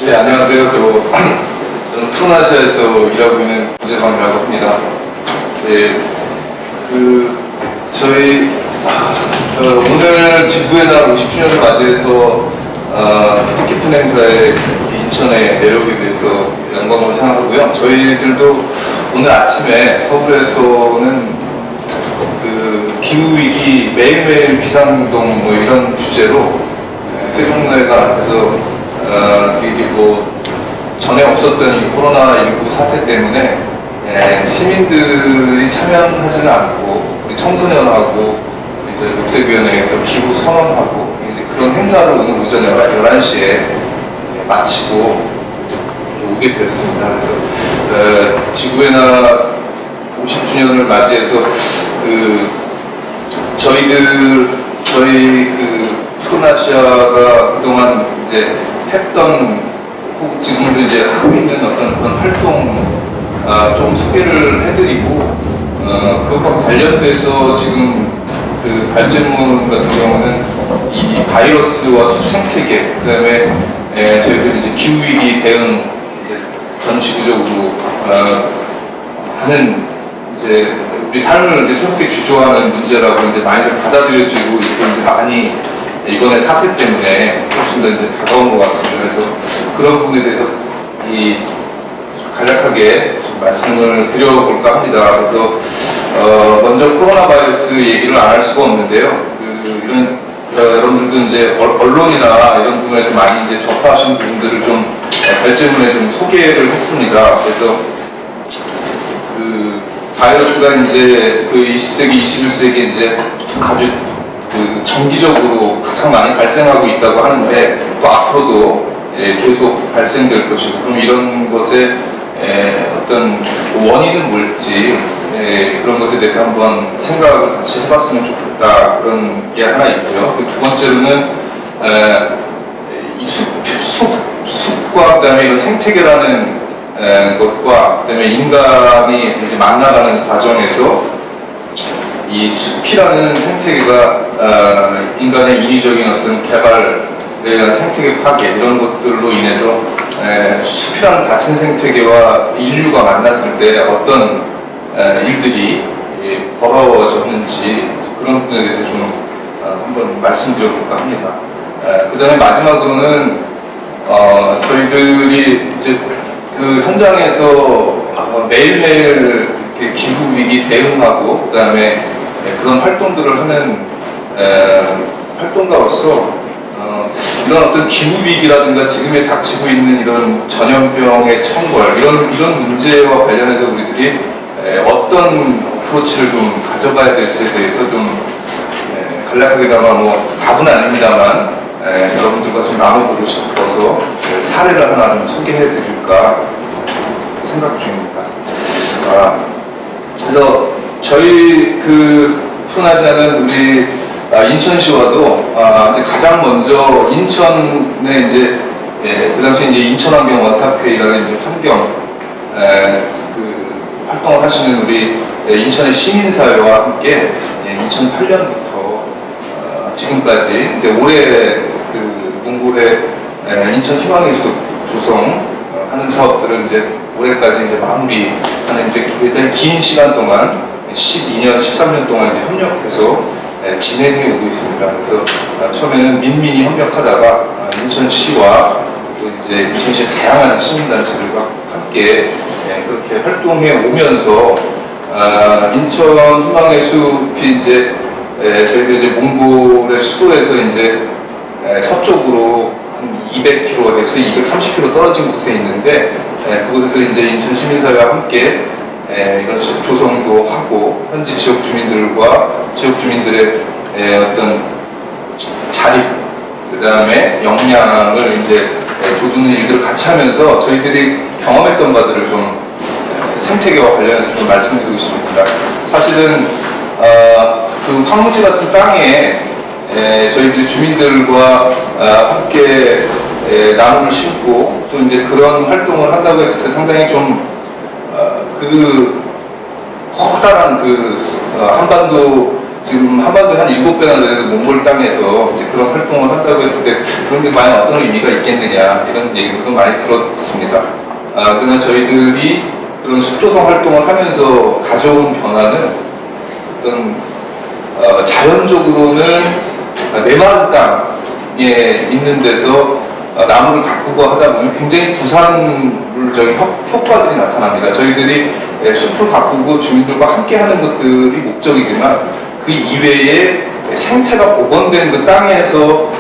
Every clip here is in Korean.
네, 안녕하세요. 저는 푸른아시아에서 일하고 있는 구재광이라고 합니다. 네, 저희 오늘 지구의 날 50주년을 맞이해서 뜻깊은 행사에 인천에 내려오게 돼서 영광을 생각하고요. 저희들도 오늘 아침에 서울에서는 기후위기 매일매일 비상행동 뭐 이런 주제로 세종문화회관 앞에서 이게 전에 없었던 이 코로나19 사태 때문에 시민들이 참여하지는 않고 우리 청소년하고 이제 녹색위원회에서 기후 선언하고 이제 그런 행사를 오늘 오전 11시에 마치고 오게 되었습니다. 그래서 지구의 날 50주년을 맞이해서 저희 푸른아시아가 그동안 이제 했던, 혹 지금도 이제 하고 있는 어떤 그런 활동 좀 소개를 해드리고, 그것과 관련돼서 지금 발제문 같은 경우는 이 바이러스와 숲 생태계, 그 다음에 저희들이 이제 기후위기 대응 이제 전 지구적으로 하는 이제 우리 삶을 이제 새롭게 주저하는 문제라고 이제 많이들 받아들여지고 있고 이제 많이 이번에 사태 때문에 훨씬 더 이제 다가온 것 같습니다. 그래서 그런 부분에 대해서 간략하게 좀 말씀을 드려볼까 합니다. 그래서 먼저 코로나 바이러스 얘기를 안 할 수가 없는데요. 여러분들도 이제 언론이나 이런 부분에서 많이 이제 접하신 부분들을 좀 발제문에 좀 소개를 했습니다. 그래서 바이러스가 이제 20세기, 21세기 이제 아주 정기적으로 가장 많이 발생하고 있다고 하는데 또 앞으로도 계속 발생될 것이고, 그럼 이런 것의 어떤 원인은 뭘지 그런 것에 대해서 한번 생각을 같이 해봤으면 좋겠다, 그런 게 하나 있고요. 두 번째로는 이 숲과 그다음에 이런 생태계라는 것과 그다음에 인간이 이제 만나가는 과정에서 이 숲이라는 생태계가 인간의 인위적인 어떤 개발에 의한 생태계 파괴 이런 것들로 인해서 숲이라는 닫힌 생태계와 인류가 만났을 때 어떤 일들이 벌어졌는지 그런 부분에 대해서 좀 한번 말씀드려볼까 합니다. 그 다음에 마지막으로는 저희들이 이제 현장에서 매일매일 이렇게 기후위기 대응하고 그 다음에 그런 활동들을 하는 활동가로서 이런 어떤 기후위기라든가 지금에 닥치고 있는 이런 전염병의 청벌 이런 문제와 관련해서 우리들이 어떤 어프로치를 좀 가져가야 될지에 대해서 좀 간략하게나마 뭐 답은 아닙니다만 여러분들과 좀 나눠보고 싶어서 사례를 하나 좀 소개해 드릴까 생각 중입니다. 그래서 저희 푸른아시아는 우리 인천시와도 이제 가장 먼저 인천에 이제 그 당시 이제 인천환경 원탁회의라는 이제 환경 활동을 하시는 우리 인천의 시민사회와 함께 2008년부터 지금까지 이제 올해 몽골의 인천 희망의 숲 조성하는 사업들을 이제 올해까지 이제 마무리하는 이제 굉장히 긴 시간 동안 12년, 13년 동안 이제 협력해서 진행해 오고 있습니다. 그래서 처음에는 민민이 협력하다가 인천시와 또 이제 인천시의 다양한 시민단체들과 함께 그렇게 활동해 오면서 인천 희망의 숲이 이제 저희들 이제 몽골의 수도에서 이제 서쪽으로 한 200km에서 230km 떨어진 곳에 있는데 그곳에서 이제 인천 시민사회와 함께 이런 숲 조성도 하고 현지 지역 주민들과 지역 주민들의 어떤 자립 그 다음에 역량을 이제 돋우는 일들을 같이 하면서 저희들이 경험했던 바들을 좀 생태계와 관련해서 좀 말씀드리고 싶습니다. 사실은 황무지 같은 땅에 저희들이 주민들과 함께 나무를 심고 또 이제 그런 활동을 한다고 했을 때 상당히 좀 커다란 한반도 지금 한반도에 한 7배나 되는 몽골 땅에서 이제 그런 활동을 한다고 했을 때 그런 게 과연 어떤 의미가 있겠느냐 이런 얘기들도 많이 들었습니다. 그러나 저희들이 그런 숲조성 활동을 하면서 가져온 변화는 어떤 자연적으로는 메마른 땅에 있는 데서 나무를 가꾸고 하다 보면 굉장히 부산물적인 효과들이 나타납니다. 저희들이 숲을 가꾸고 주민들과 함께 하는 것들이 목적이지만 그 이외에 생태가 복원된 그 땅에서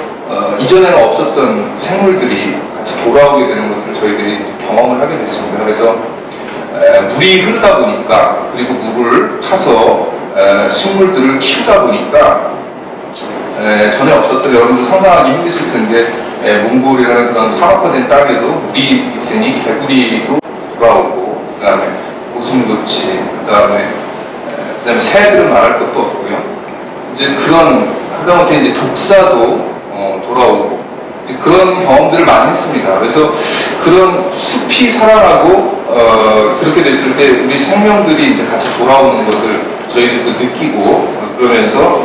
이전에는 없었던 생물들이 같이 돌아오게 되는 것들을 저희들이 경험을 하게 됐습니다. 그래서 물이 흐르다 보니까 그리고 물을 파서 식물들을 키우다 보니까 전에 없었던, 여러분도 상상하기 힘드실 텐데 몽골이라는 그런 사막화된 땅에도 물이 있으니 개구리도 돌아오고, 그 다음에 고슴도치, 그 다음에 새들은 말할 것도 없고요. 이제 그런 하다못해 이제 독사도 돌아오고 이제 그런 경험들을 많이 했습니다. 그래서 그런 숲이 살아나고 그렇게 됐을 때 우리 생명들이 이제 같이 돌아오는 것을 저희들도 느끼고, 그러면서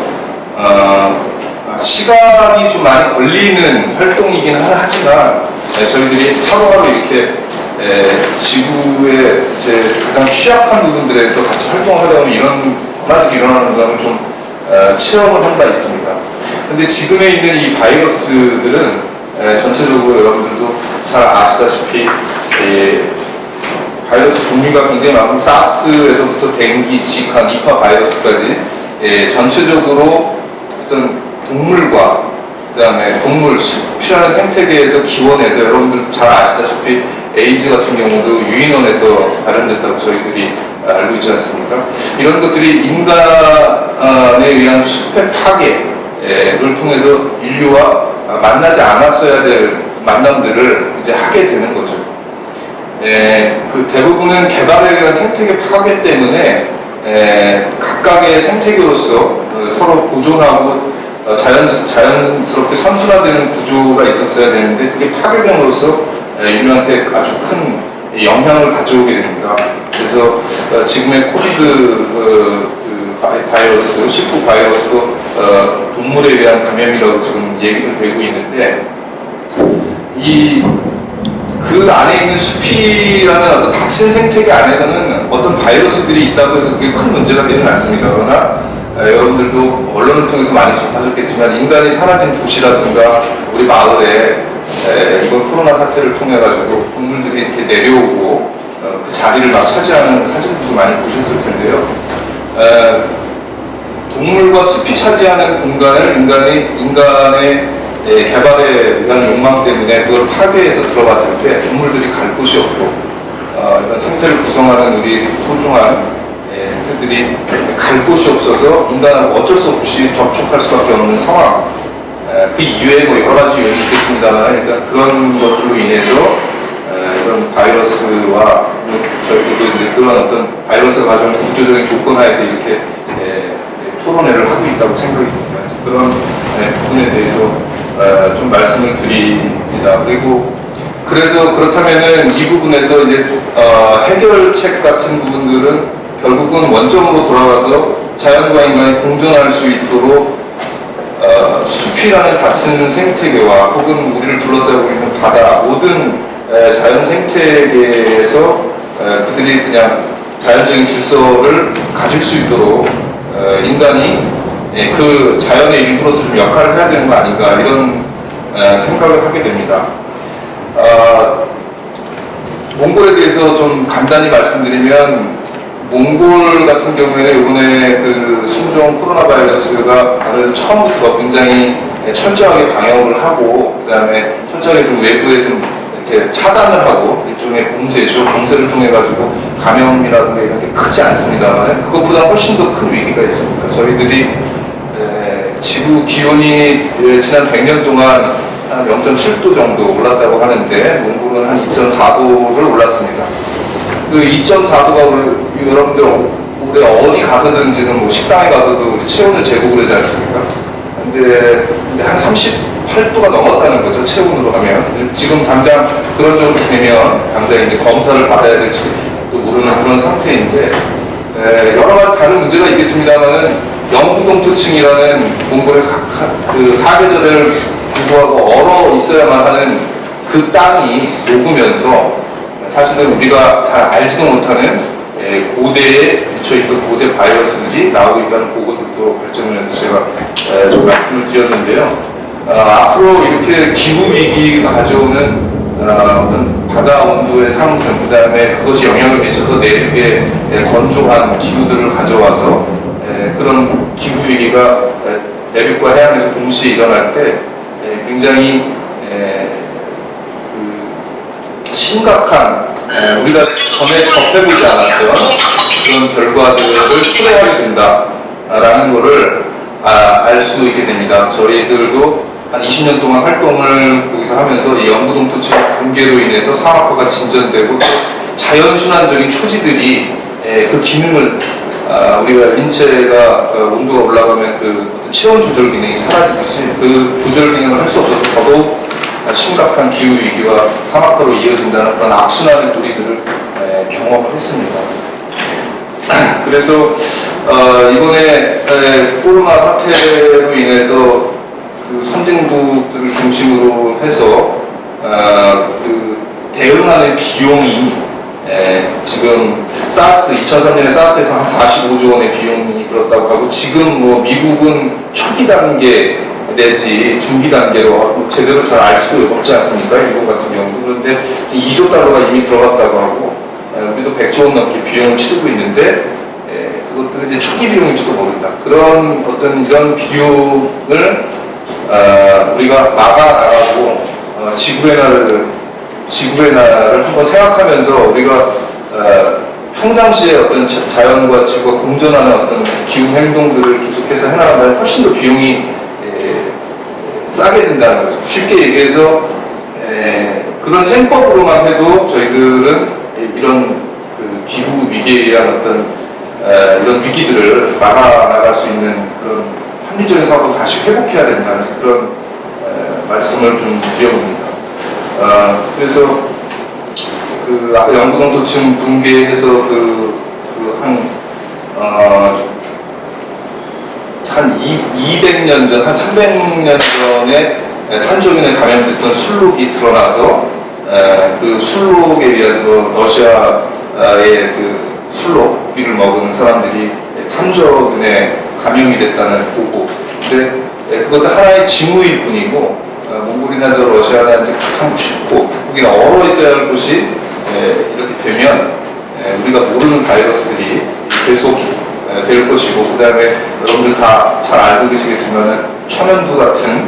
시간이 좀 많이 걸리는 활동이긴 하지만 저희들이 하루하루 이렇게 지구의 이제 가장 취약한 부분들에서 같이 활동을 하다 보면 이런 변화들이 일어나는 것을 좀 체험을 한 바 있습니다. 근데 지금에 있는 이 바이러스들은 전체적으로 여러분들도 잘 아시다시피 바이러스 종류가 굉장히 많고, 사스에서부터 댕기, 지카, 니파 바이러스까지 전체적으로 어떤 동물과 그 다음에 동물, 숲이라는 생태계에서 기원해서 여러분들 잘 아시다시피 에이즈 같은 경우도 유인원에서 발현됐다고 저희들이 알고 있지 않습니까? 이런 것들이 인간에 의한 숲의 파괴를 통해서 인류와 만나지 않았어야 될 만남들을 이제 하게 되는 거죠. 그 대부분은 개발에 의한 생태계 파괴 때문에 각각의 생태계로서 서로 보존하고 자연스럽게 선순화되는 구조가 있었어야 되는데 그게 파괴됨으로써 인류한테 아주 큰 영향을 가져오게 됩니다. 그래서 지금의 코비드 바이러스, 19 바이러스도 동물에 의한 감염이라고 지금 얘기를 되고 있는데, 그 안에 있는 숲이라는 어떤 닫힌 생태계 안에서는 어떤 바이러스들이 있다고 해서 그게 큰 문제가 되지는 않습니다. 그러나 여러분들도 언론을 통해서 많이 접하셨겠지만 인간이 사라진 도시라든가 우리 마을에 이번 코로나 사태를 통해 가지고 동물들이 이렇게 내려오고 그 자리를 막 차지하는 사진들도 많이 보셨을 텐데요. 동물과 숲이 차지하는 공간을 인간의 개발에 의한 욕망 때문에 그걸 파괴해서 들어갔을 때 동물들이 갈 곳이 없고 이런 생태를 구성하는 우리 소중한 생태들이 갈 곳이 없어서 인간하고 어쩔 수 없이 접촉할 수밖에 없는 상황. 그 이외에 뭐 여러 가지 요인이 있겠습니다만 일단 그런 것들로 인해서 이런 바이러스와 저희들도 이제 그런 어떤 바이러스가 가져오는 구조적인 조건 하에서 이렇게 토론회를 하고 있다고 생각이 듭니다. 그런 부분에 대해서 좀 말씀을 드립니다. 그리고 그래서 그렇다면은 이 부분에서 이제 해결책 같은 부분들은 결국은 원점으로 돌아가서 자연과 인간이 공존할 수 있도록 숲이라는 같은 생태계와 혹은 우리를 둘러싸고 있는 바다, 모든 자연 생태계에서 그들이 그냥 자연적인 질서를 가질 수 있도록 인간이 그 자연의 일부로서 좀 역할을 해야 되는 거 아닌가 이런 생각을 하게 됩니다. 몽골에 대해서 좀 간단히 말씀드리면, 몽골 같은 경우에는 이번에 그 신종 코로나 바이러스가 처음부터 굉장히 철저하게 방역을 하고, 그 다음에 철저하게 좀 외부에 좀 이렇게 차단을 하고, 일종의 봉쇄죠. 봉쇄를 통해 가지고 감염이라든가 이런 게 크지 않습니다만, 그것보다 훨씬 더 큰 위기가 있습니다. 저희들이 지구 기온이 지난 100년 동안 한 0.7도 정도 올랐다고 하는데, 몽골은 한 2.4도를 올랐습니다. 그 2.4도가 여러분들 우리 어디 가서든 지금 뭐 식당에 가서도 우리 체온을 재고 그러지 않습니까? 근데 이제 한 38도가 넘었다는 거죠, 체온으로 하면. 지금 당장 그런 정도 되면 당장 이제 검사를 받아야 될지도 모르는 그런 상태인데, 여러 가지 다른 문제가 있겠습니다만은 영구동토층이라는 몽골의 그 사계절을 불구하고 얼어 있어야만 하는 그 땅이 녹으면서 사실은 우리가 잘 알지도 못하는 고대에 묻혀있던 고대 바이러스들이 나오고 있다는 보고들도 발전을 해서 제가 좀 말씀을 드렸는데요. 앞으로 이렇게 기후위기가 가져오는 어떤 바다 온도의 상승, 그 다음에 그것이 영향을 미쳐서 내륙에 건조한 기후들을 가져와서 그런 기후위기가 내륙과 해안에서 동시에 일어날 때 굉장히 심각한 우리가 전에 접해보지 않았던 그런 결과들을 초래하게 된다라는 것을 알 수 있게 됩니다. 저희들도 한 20년 동안 활동을 거기서 하면서 이 영구동토층 붕괴로 인해서 사막화가 진전되고 또 자연순환적인 초지들이 그 기능을 우리가 인체가 온도가 올라가면 그 어떤 체온 조절 기능이 사라지듯이 그 조절 기능을 할 수 없어서 더더욱 심각한 기후위기와 사막화로 이어진다는 그런 악순환의 도리들을 경험을 했습니다. 그래서 이번에 코로나 사태로 인해서 그 선진국들을 중심으로 해서 그 대응하는 비용이 지금 사스 2003년에 사스에서 한 45조 원의 비용이 들었다고 하고 지금 뭐 미국은 초기 단계 내지 중기 단계로 제대로 잘 알 수도 없지 않습니까? 일본 같은 경우도. 그런데 2조 달러가 이미 들어갔다고 하고 우리도 100조 원 넘게 비용을 치르고 있는데 그것들은 이제 초기 비용일지도 모른다. 그런 어떤 이런 비용을 우리가 막아나가고 지구의 날을 한번 생각하면서 우리가 평상시에 어떤 자연과 지구가 공존하는 어떤 기후 행동들을 계속해서 해나간다면 훨씬 더 비용이 싸게 든다는 거죠. 쉽게 얘기해서 그런 셈법으로만 해도 저희들은 이런 그 기후 위기에 의한 어떤 이런 위기들을 막아나갈 수 있는 그런 합리적인 사고를 다시 회복해야 된다는 그런 말씀을 좀 드려봅니다. 그래서 그 아까 영구동토층 붕괴해서 한 200년 전, 한 300년 전에 탄저균에 감염됐던 술록이 드러나서 그 술록에 의해서 러시아의 그 술록 고기를 먹은 사람들이 탄저균에 감염이 됐다는 보고. 근데 그것도 하나의 징후일 뿐이고 몽골이나 저 러시아나 이제 가장 춥고 북극이나 얼어 있어야 할 곳이 이렇게 되면 우리가 모르는 바이러스들이 계속 될 것이고, 그 다음에 여러분들 다 잘 알고 계시겠지만 천연두 같은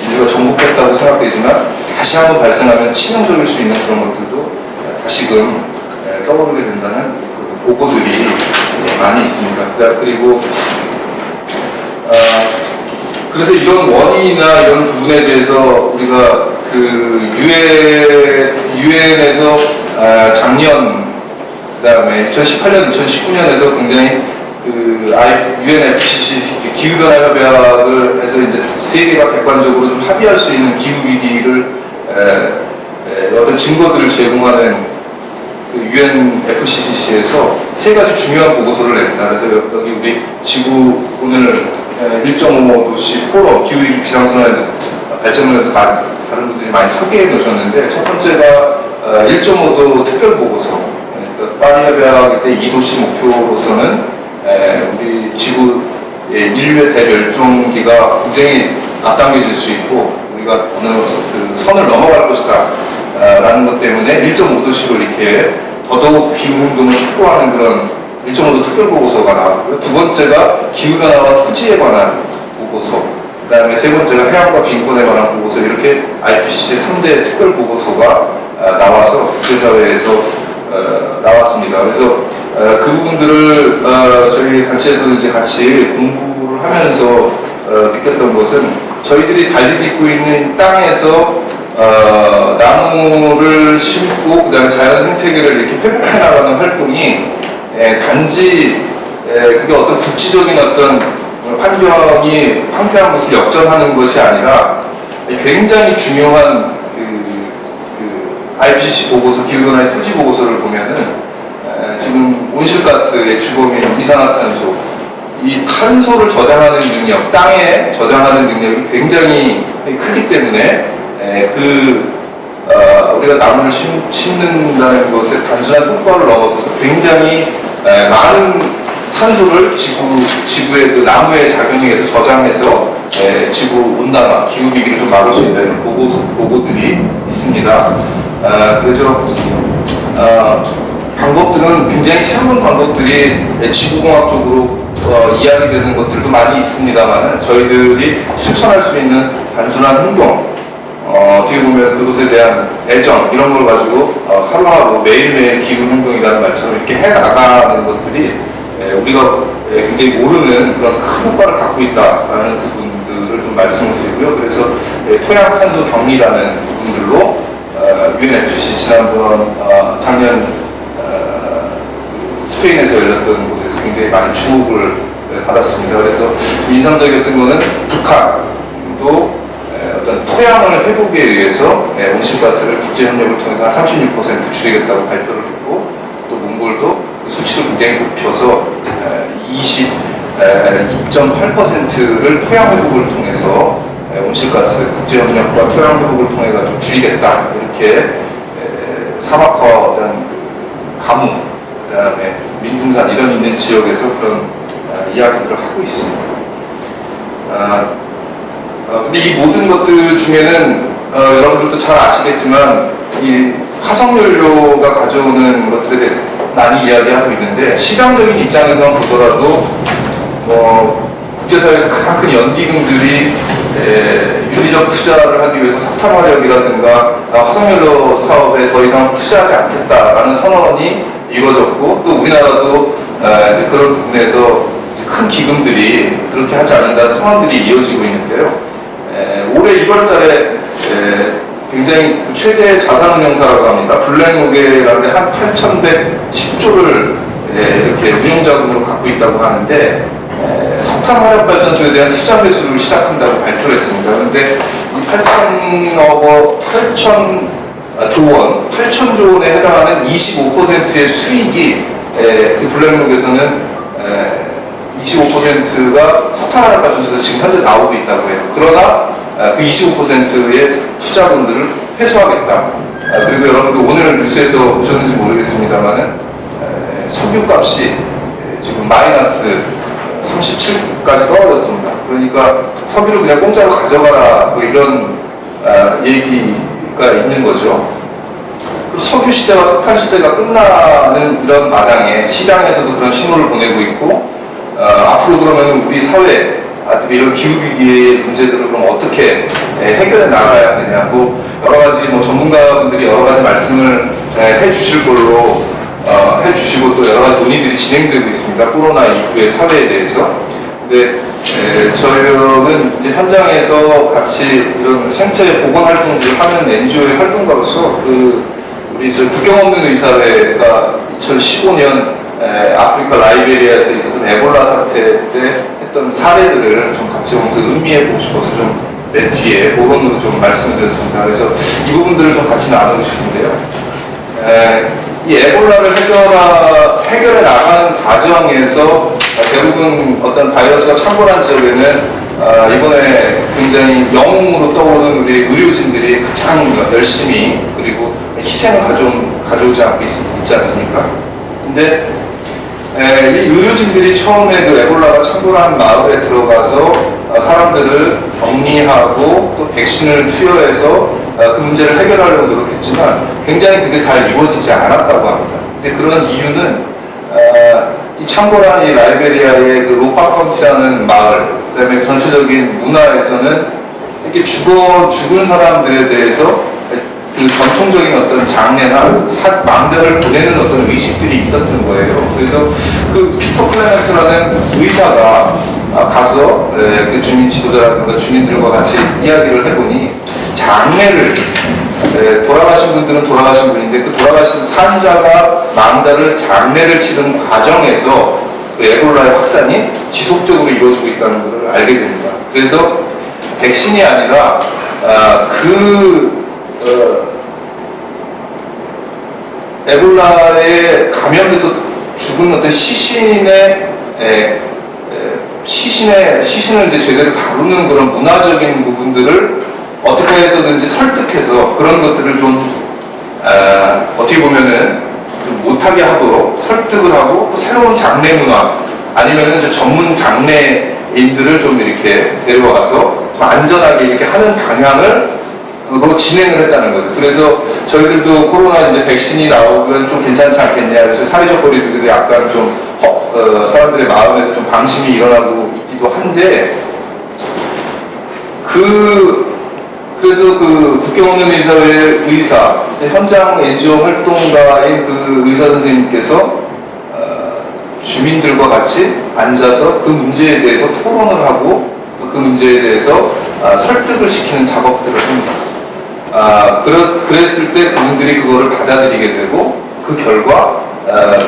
인류가 정복했다고 생각되지만 다시 한번 발생하면 치명적일 수 있는 그런 것들도 다시금 떠오르게 된다는 그 보고들이 많이 있습니다. 그리고 그래서 이런 원인이나 이런 부분에 대해서 우리가 그 유엔에서 작년 그다음에 2018년, 2019년에서 굉장히 그 UNFCCC 기후변화협약을 해서 이제 세계가 객관적으로 좀 합의할 수 있는 기후 위기를 어떤 증거들을 제공하는 그 UNFCCC에서 세 가지 중요한 보고서를 냅니다. 그래서 여기 우리 지구 오늘 1.5도씨 포럼 기후위기 비상선언 발전문에도 다른 분들이 많이 소개해 놓으셨는데, 첫 번째가 1.5도 특별 보고서. 파리 협약일 때 2도씨 목표로서는 우리 지구의 인류의 대멸종기가 굉장히 앞당겨질 수 있고 우리가 어느 그 선을 넘어갈 것이다 라는 것 때문에 1.5도씨로 이렇게 더더욱 기후운동을 촉구하는 그런 1.5도 특별보고서가 나왔고요. 두 번째가 기후변화와 토지에 관한 보고서, 그 다음에 세 번째가 해양과 빈곤에 관한 보고서, 이렇게 IPCC 3대 특별보고서가 나와서 국제사회에서 나왔습니다. 그래서 그 부분들을 저희 단체에서 이제 같이 공부를 하면서 느꼈던 것은, 저희들이 달리 딛고 있는 땅에서 나무를 심고 그다음에 자연 생태계를 이렇게 회복해 나가는 활동이 단지 그게 어떤 국지적인 어떤 환경이 황폐한 것을 역전하는 것이 아니라 굉장히 중요한 IPCC 보고서, 기후변화의 토지 보고서를 보면은 지금 온실가스의 주범인 이산화탄소, 이 탄소를 저장하는 능력, 땅에 저장하는 능력이 굉장히 크기 때문에 우리가 나무를 심는다는 것의 단순한 효과를 넘어서서 굉장히 많은 탄소를 지구의 그 나무의 작용에 서 저장해서 지구 온난화, 기후 위기를 좀 막을 수 있다는 보고들이 있습니다. 그래서 방법들은 굉장히 새로운 방법들이 지구공학적으로 이야기되는 것들도 많이 있습니다만 저희들이 실천할 수 있는 단순한 행동, 어떻게 보면 그것에 대한 애정 이런 걸 가지고 하루하루 매일매일 기후행동이라는 말처럼 이렇게 해나가는 것들이 우리가 굉장히 모르는 그런 큰 효과를 갖고 있다는 부분들을 좀 말씀을 드리고요. 그래서 토양탄소 격리라는 부분들로 UNFCC 지난번 작년 스페인에서 열렸던 곳에서 굉장히 많은 주목을 받았습니다. 그래서 인상적이었던 것은 북한도 어떤 토양을 회복에 의해서 온실가스를 국제협력을 통해서 한 36% 줄이겠다고 발표를 했고, 또 몽골도 그 수치를 굉장히 높여서 22.8%를 토양 회복을 통해서 온실가스 국제협력과 토양 회복을 통해 가지고 줄이겠다, 이렇게 사막화 어떤 가뭄, 그다음에 민둥산 이런 있는 지역에서 그런 이야기들을 하고 있습니다. 근데 이 모든 것들 중에는 여러분들도 잘 아시겠지만 이 화석연료가 가져오는 것들에 대해서 많이 이야기하고 있는데, 시장적인 입장에서 보더라도 국제사회에서 가장 큰 연기금들이 윤리적 투자를 하기 위해서 석탄 화력이라든가 화석연료 사업에 더 이상 투자하지 않겠다라는 선언이 이루어졌고, 또 우리나라도 이제 그런 부분에서 큰 기금들이 그렇게 하지 않는다는 선언들이 이어지고 있는데요. 올해 2월달에 굉장히 최대 자산운용사라고 합니다. 블랙로게라는 데 한 8,110조를 이렇게 운용자금으로 갖고 있다고 하는데, 석탄 화력발전소에 대한 투자 매수를 시작한다고 발표를 했습니다. 그런데 이 8천조 원에 해당하는 25%의 수익이 그 블랙록에서는 25%가 석탄 화력발전소에서 지금 현재 나오고 있다고 해요. 그러나 그 25%의 투자금들을 회수하겠다. 그리고 여러분들 오늘 뉴스에서 보셨는지 모르겠습니다만은 석유값이 지금 마이너스 37까지 떨어졌습니다. 그러니까 석유를 그냥 공짜로 가져가라, 뭐 이런 얘기가 있는 거죠. 석유 시대와 석탄 시대가 끝나는 이런 마당에 시장에서도 그런 신호를 보내고 있고, 앞으로 그러면 우리 사회 이런 기후위기의 문제들을 그럼 어떻게 해결해 나가야 하느냐, 뭐 여러 가지 전문가분들이 여러 가지 말씀을 해주실 걸로 해주시고, 또 여러 가지 논의들이 진행되고 있습니다. 코로나 이후의 사회에 대해서. 근데 저희는 이제 현장에서 같이 이런 생태 보건 활동들을 하는 NGO의 활동가로서 우리 국경 없는 의사회가 2015년 아프리카 라이베리아에서 있었던 에볼라 사태 때 했던 사례들을 좀 같이 보면서 음미해 보고 싶어서 좀 맨 뒤에 보건으로 좀 말씀을 드렸습니다. 그래서 이 부분들을 좀 같이 나누고 싶은데요. 이 에볼라를 해결해 나가는 과정에서 대부분 어떤 바이러스가 창궐한 지역에는 이번에 굉장히 영웅으로 떠오른 우리 의료진들이 가장 열심히 그리고 희생을 가져오지 않고 있지 않습니까? 근데 이 의료진들이 처음에 그 에볼라가 창궐한 마을에 들어가서 사람들을 격리하고 또 백신을 투여해서 그 문제를 해결하려고 노력했지만 굉장히 그게 잘 이루어지지 않았다고 합니다. 근데 그런 이유는 이 창궐한 이 라이베리아의 그 로파 카운티라는 마을, 그다음에 전체적인 문화에서는 이렇게 죽은 사람들에 대해서 그 전통적인 어떤 장례나 망자를 보내는 어떤 의식들이 있었던 거예요. 그래서 그 피터 클레멘트라는 의사가 가서 그 주민 지도자라든가 주민들과 같이 이야기를 해보니, 장례를 돌아가신 분들은 돌아가신 분인데 그 돌아가신 산자가 망자를 장례를 치른 과정에서 그 에볼라의 확산이 지속적으로 이루어지고 있다는 것을 알게 됩니다. 그래서 백신이 아니라 에볼라에 감염돼서 죽은 어떤 시신의 시신을 이제 제대로 다루는 그런 문화적인 부분들을 어떻게 해서든지 설득해서 그런 것들을 좀 어떻게 보면은 좀 못하게 하도록 설득을 하고 또 새로운 장례 문화 아니면은 이제 전문 장례인들을 좀 이렇게 데려와서 좀 안전하게 이렇게 하는 방향을 진행을 했다는 거죠. 그래서 저희들도 코로나 이제 백신이 나오면 좀 괜찮지 않겠냐. 그래서 사회적 거리두기도 약간 좀 사람들의 마음에도 좀 방심이 일어나고 있기도 한데 그래서 그 국경없는 의사회 의사 현장 NGO 활동가인 그 의사 선생님께서 주민들과 같이 앉아서 그 문제에 대해서 토론을 하고 그 문제에 대해서 설득을 시키는 작업들을 합니다. 그랬을 때 그분들이 그거를 받아들이게 되고 그 결과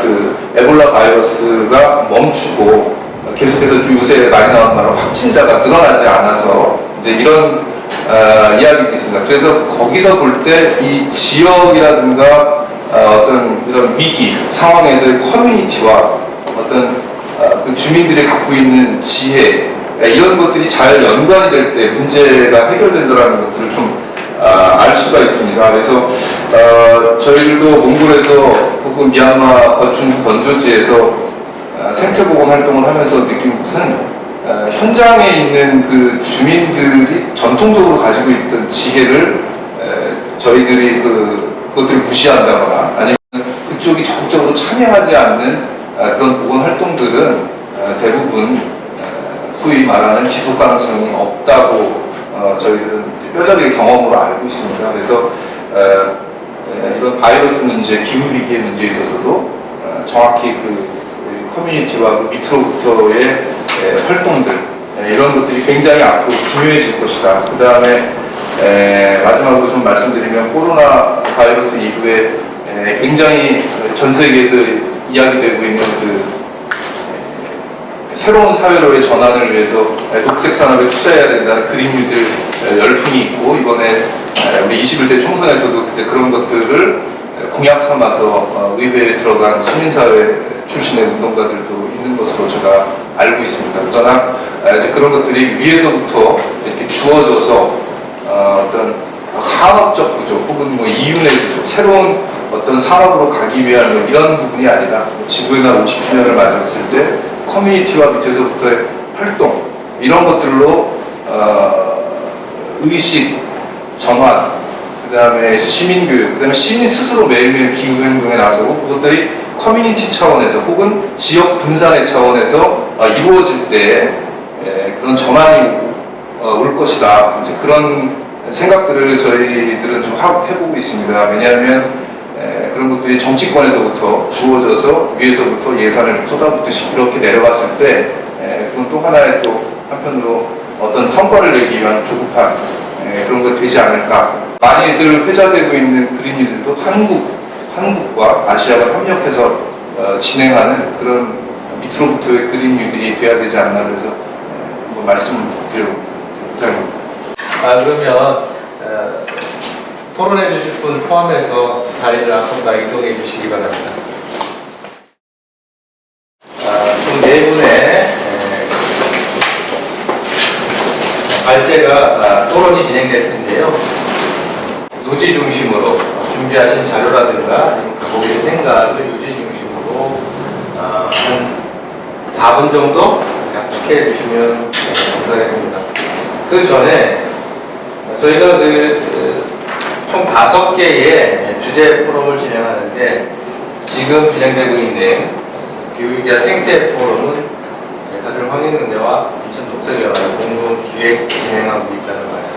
그 에볼라 바이러스가 멈추고 계속해서 요새 많이 나오는 말로 확진자가 늘어나지 않아서 이제 이런 이야기가 있습니다. 그래서 거기서 볼 때 이 지역이라든가 어떤 이런 위기 상황에서의 커뮤니티와 어떤 그 주민들이 갖고 있는 지혜 이런 것들이 잘 연관이 될 때 문제가 해결된다는 것들을 좀 알 수가 있습니다. 그래서 저희들도 몽골에서 혹은 미얀마 중국 건조지에서 생태보건 활동을 하면서 느낀 것은 현장에 있는 그 주민들이 전통적으로 가지고 있던 지혜를 저희들이 그것들을 무시한다거나 아니면 그쪽이 적극적으로 참여하지 않는 그런 보건 활동들은 대부분 소위 말하는 지속 가능성이 없다고 저희들은 뼈저리게 경험으로 알고 있습니다. 그래서 이런 바이러스 문제, 기후위기의 문제에 있어서도 정확히 그 커뮤니티와 그 밑으로부터의 활동들 이런 것들이 굉장히 앞으로 중요해질 것이다. 그 다음에 마지막으로 좀 말씀드리면 코로나 바이러스 이후에 굉장히 전 세계에서 이야기되고 있는 그 새로운 사회로의 전환을 위해서 녹색 산업에 투자해야 된다는 그린뉴딜 열풍이 있고 이번에 우리 21대 총선에서도 그때 그런 것들을 공약 삼아서 의회에 들어간 시민사회 출신의 운동가들도 있는 것으로 제가 알고 있습니다. 그러나 이제 그런 것들이 위에서부터 이렇게 주어져서 어떤 산업적 구조 혹은 뭐 이윤의 구조 새로운 어떤 산업으로 가기 위한 이런 부분이 아니라 지구의 날 50주년을 맞았을 때 커뮤니티와 밑에서부터의 활동 이런 것들로 의식 전환 그 다음에 시민교육 그 다음에 시민 스스로 매일매일 기후행동에 나서고 그것들이 커뮤니티 차원에서 혹은 지역 분산의 차원에서 이루어질 때 그런 전환이 올 것이다 이제 그런 생각들을 저희들은 좀 해보고 있습니다. 왜냐하면 그런 것들이 정치권에서부터 주어져서 위에서부터 예산을 쏟아붓듯이 이렇게 내려갔을 때 그건 또 하나의 또 한편으로 어떤 성과를 내기 위한 조급한 그런 것 되지 않을까. 많이들 회자되고 있는 그린뉴딜도 한국과 아시아가 협력해서 진행하는 그런 밑으로부터의 그린뉴딜이 돼야 되지 않나 그래서 한번 말씀드리고 이상입니다. 그러면 토론해 주실 분 포함해서 자리를 한번 다 이동해 주시기 바랍니다. 총 4분의 발제가 토론이 진행될 텐데요. 요지 중심으로 준비하신 자료라든가 아니면 갖고 계신 생각을 요지 중심으로 한 4분 정도 약축해 주시면 감사하겠습니다. 그 전에 저희가 총 5개의 주제 포럼을 진행하는데 지금 진행되고 있는 교육이야 생태 포럼은 다들 환경연대와 인천독서연합 공동 기획 진행하고 있다는 말씀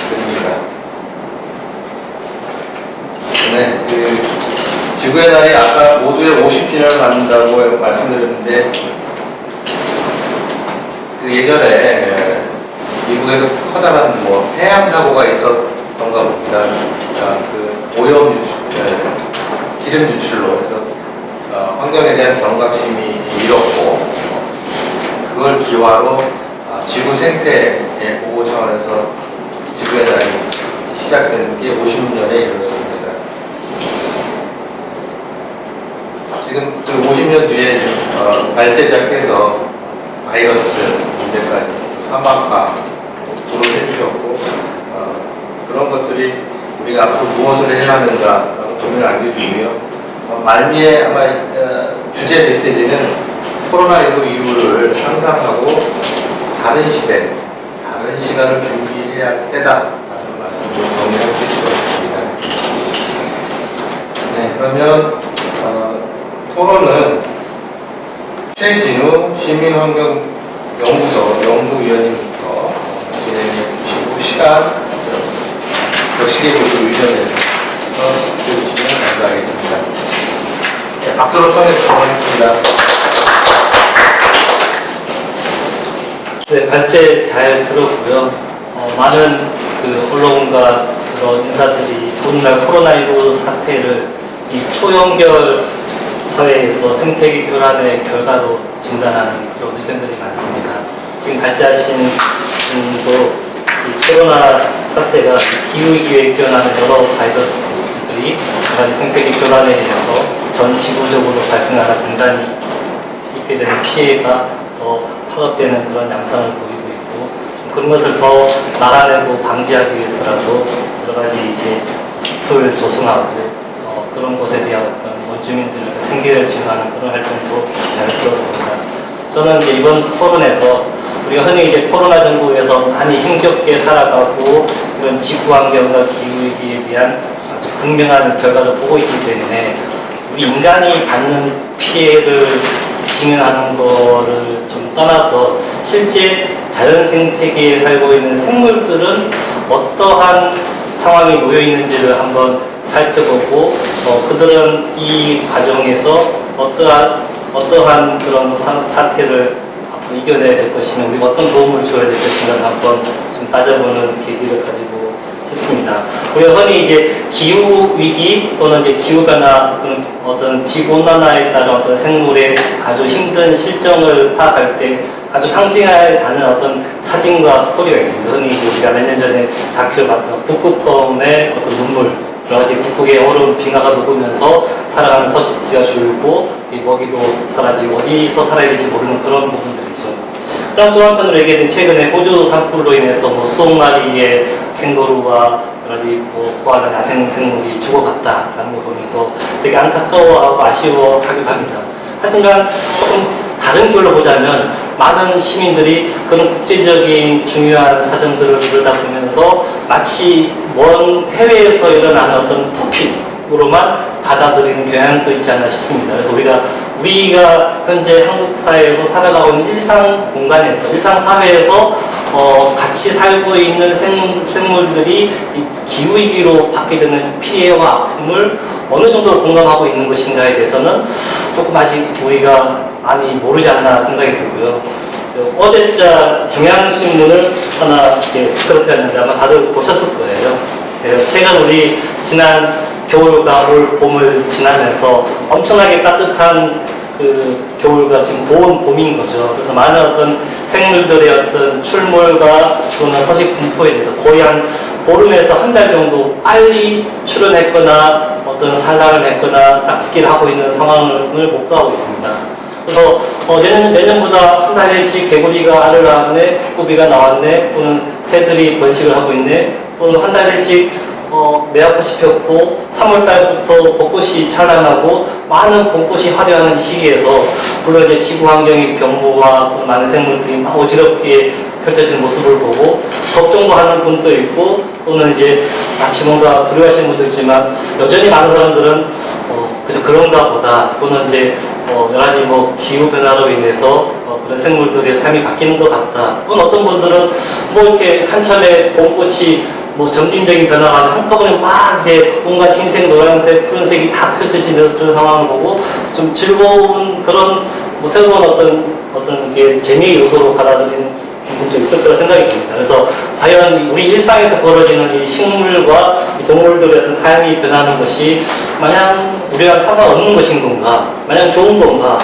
드립니다. 네, 지구의 날이 아까 모두의 50주년을 맞는다고 말씀드렸는데 예전에 미국에서 커다란 해양 사고가 있었던가 봅니다. 그 오염 기름 유출로 해서 환경에 대한 경각심이 잃었고 그걸 기화로 지구 생태의 보호 차원에서 지구의 날이 시작되는 게 50년에 이르렀습니다. 지금 그 50년 뒤에 발제자께서 바이러스 문제까지 사막화 토론해 주셨고 그런 것들이 우리가 앞으로 무엇을 해야 하는가라고 고민을 안겨주고요. 말미에 아마 주제 메시지는 코로나19 이후를 상상하고 다른 시대, 다른 시간을 준비해야 할 때다라는 말씀을 정리할 수 있을 것 같습니다. 네, 그러면 토론은 최진우 시민환경연구소 연구위원님부터 진행해 주시고 시간 격식의 교수위원회에서 해주시면 감사하겠습니다. 네, 박수로 청해주도록 하겠습니다. 네, 발제 잘 들었고요. 많은 언론과 그런 인사들이 오늘날 코로나19 사태를 이 초연결 사회에서 생태계 교란의 결과로 진단하는 그런 의견들이 많습니다. 지금 발제하신 분도 이 코로나 사태가 기후위기에 기원하는 여러 바이러스들이 여러 가지 생태계 교란에 의해서 전 지구적으로 발생하는 인간이 입게 되는 피해가 더 파급되는 그런 양상을 보이고 있고 그런 것을 더 막아내고 방지하기 위해서라도 여러 가지 이제 숲을 조성하고 그런 것에 대한 어떤 원주민들의 생계를 지원하는 그런 활동도 잘 들었습니다. 저는 이제 이번 토론에서 우리가 흔히 이제 코로나 전국에서 많이 힘겹게 살아가고 이런 지구 환경과 기후 위기에 대한 아주 극명한 결과를 보고 있기 때문에 우리 인간이 받는 피해를 직면하는 거를 좀 떠나서 실제 자연 생태계에 살고 있는 생물들은 어떠한 상황이 놓여 있는지를 한번 살펴보고 그들은 이 과정에서 어떠한 그런 사태를 앞으로 이겨내야 될 것이며 우리가 어떤 도움을 줘야 될 것인가를 한번 좀 따져보는 계기를 가지고 싶습니다. 우리가 흔히 이제 기후 위기 또는 이제 기후 변화 또는 어떤 지구 온난화에 따른 어떤 생물의 아주 힘든 실정을 파악할 때 아주 상징해야 하는 어떤 사진과 스토리가 있습니다. 흔히 우리가 몇 년 전에 다큐를 봤던 북극곰의 어떤 눈물, 여러 가지 북극의 얼음 빙하가 녹으면서 살아가는 서식지가 줄고 이 먹이도 사라지고 어디서 살아야 될지 모르는 그런 부분들이죠. 또 한편으로 얘기하면 최근에 호주 산불로 인해서 수억 마리의 캥거루와 여러 가지 코알라 야생 생물이 죽어갔다라는 걸 보면서 되게 안타까워하고 아쉬워하기도 합니다. 하지만 조금 다른 결로 보자면 많은 시민들이 그런 국제적인 중요한 사정들을 들여다보면서 마치 먼 해외에서 일어나는 어떤 토픽으로만 받아들이는 경향도 있지 않나 싶습니다. 그래서 우리가 현재 한국 사회에서 살아가고 있는 일상 공간에서, 일상 사회에서 같이 살고 있는 생물들이 이 기후위기로 받게 되는 피해와 아픔을 어느 정도로 공감하고 있는 것인가에 대해서는 조금 아직 우리가 많이 모르지 않나 생각이 들고요. 어제자 경향신문을 하나 스크럽했는데 아마 다들 보셨을 거예요. 최근 우리 지난 겨울과 올 봄을 지나면서 엄청나게 따뜻한 겨울과 지금 더운 봄인 거죠. 그래서 많은 어떤 생물들의 어떤 출몰과 또는 서식 분포에 대해서 거의 한 보름에서 한 달 정도 빨리 출현했거나 어떤 산란을 했거나 짝짓기를 하고 있는 상황을 목도하고 있습니다. 그래서 내년보다 한 달 일찍 개구리가 알을 낳았네, 북구비가 나왔네, 또는 새들이 번식을 하고 있네, 또는 한 달 일찍 매화꽃이 폈고 3월달부터 벚꽃이 찬란하고 많은 봄꽃이 화려하는 이 시기에서 물론 이제 지구 환경의 변보와 또 많은 생물들이 막 어지럽게 펼쳐지는 모습을 보고 걱정도 하는 분도 있고 또는 이제 마치 뭔가 두려워하시는 분도 있지만 여전히 많은 사람들은 그저 그런가 보다 또는 이제 여러 가지 기후 변화로 인해서 그런 생물들의 삶이 바뀌는 것 같다. 또는 어떤 분들은 이렇게 한참에 봄꽃이 점진적인 변화가 아니라 한꺼번에 막 이제 온갖 흰색, 노란색, 푸른색이 다 펼쳐지는 그런 상황을 보고 좀 즐거운 그런 새로운 어떤 게 재미의 요소로 받아들이는 분도 있을 거라 생각이 듭니다. 그래서 과연 우리 일상에서 벌어지는 이 식물과 이 동물들의 어떤 삶이 변하는 것이 마냥 우리랑 상관없는 것인 건가, 마냥 좋은 건가,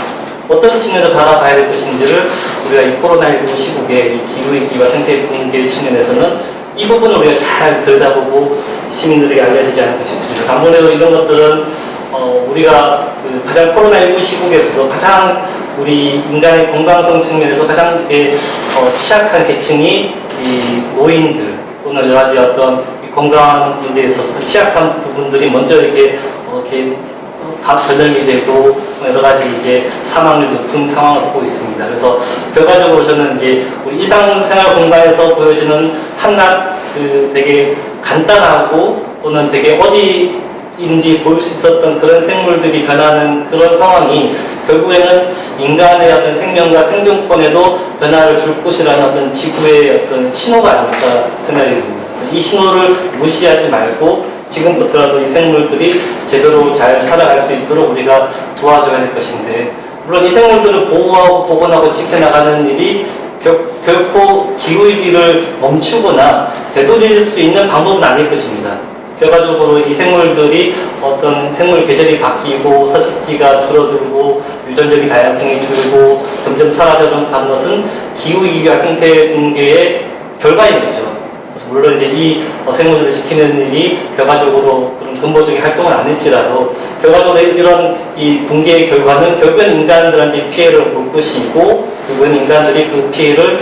어떤 측면에서 바라봐야 될 것인지를 우리가 이 코로나19 시국에 이 기후위기와 생태 붕괴의 측면에서는 이 부분을 우리가 잘 들여다보고 시민들에게 알려야 되지 않을까 싶습니다. 아무래도 이런 것들은 우리가 가장 코로나19 시국에서도 가장 우리 인간의 건강성 측면에서 가장 이렇게 취약한 계층이 이 노인들 또는 여러 가지 어떤 건강 문제에 있어서 취약한 부분들이 먼저 이렇게 전염이 되고 여러 가지 이제 사망률 높은 상황을 보고 있습니다. 그래서 결과적으로 저는 이제 우리 일상생활 공간에서 보여지는 한낱 되게 간단하고 또는 되게 어디인지 볼 수 있었던 그런 생물들이 변하는 그런 상황이 결국에는 인간의 어떤 생명과 생존권에도 변화를 줄 것이라는 어떤 지구의 어떤 신호가 아닐까 생각이 듭니다. 그래서 이 신호를 무시하지 말고 지금부터라도 이 생물들이 제대로 잘 살아갈 수 있도록 우리가 도와줘야 될 것인데, 물론 이 생물들을 보호하고 복원하고 지켜나가는 일이 결코 기후위기를 멈추거나 되돌릴 수 있는 방법은 아닐 것입니다. 결과적으로 이 생물들이 어떤 생물 계절이 바뀌고 서식지가 줄어들고 유전적인 다양성이 줄고 점점 사라져가는 것은 기후위기와 생태 붕괴의 결과인 거죠. 물론 이제 이 생물들을 지키는 일이 결과적으로 그런 근본적인 활동은 아닐지라도 결과적으로 이런 이 붕괴의 결과는 결국은 인간들한테 피해를 볼 것이고 결국은 인간들이 그 피해를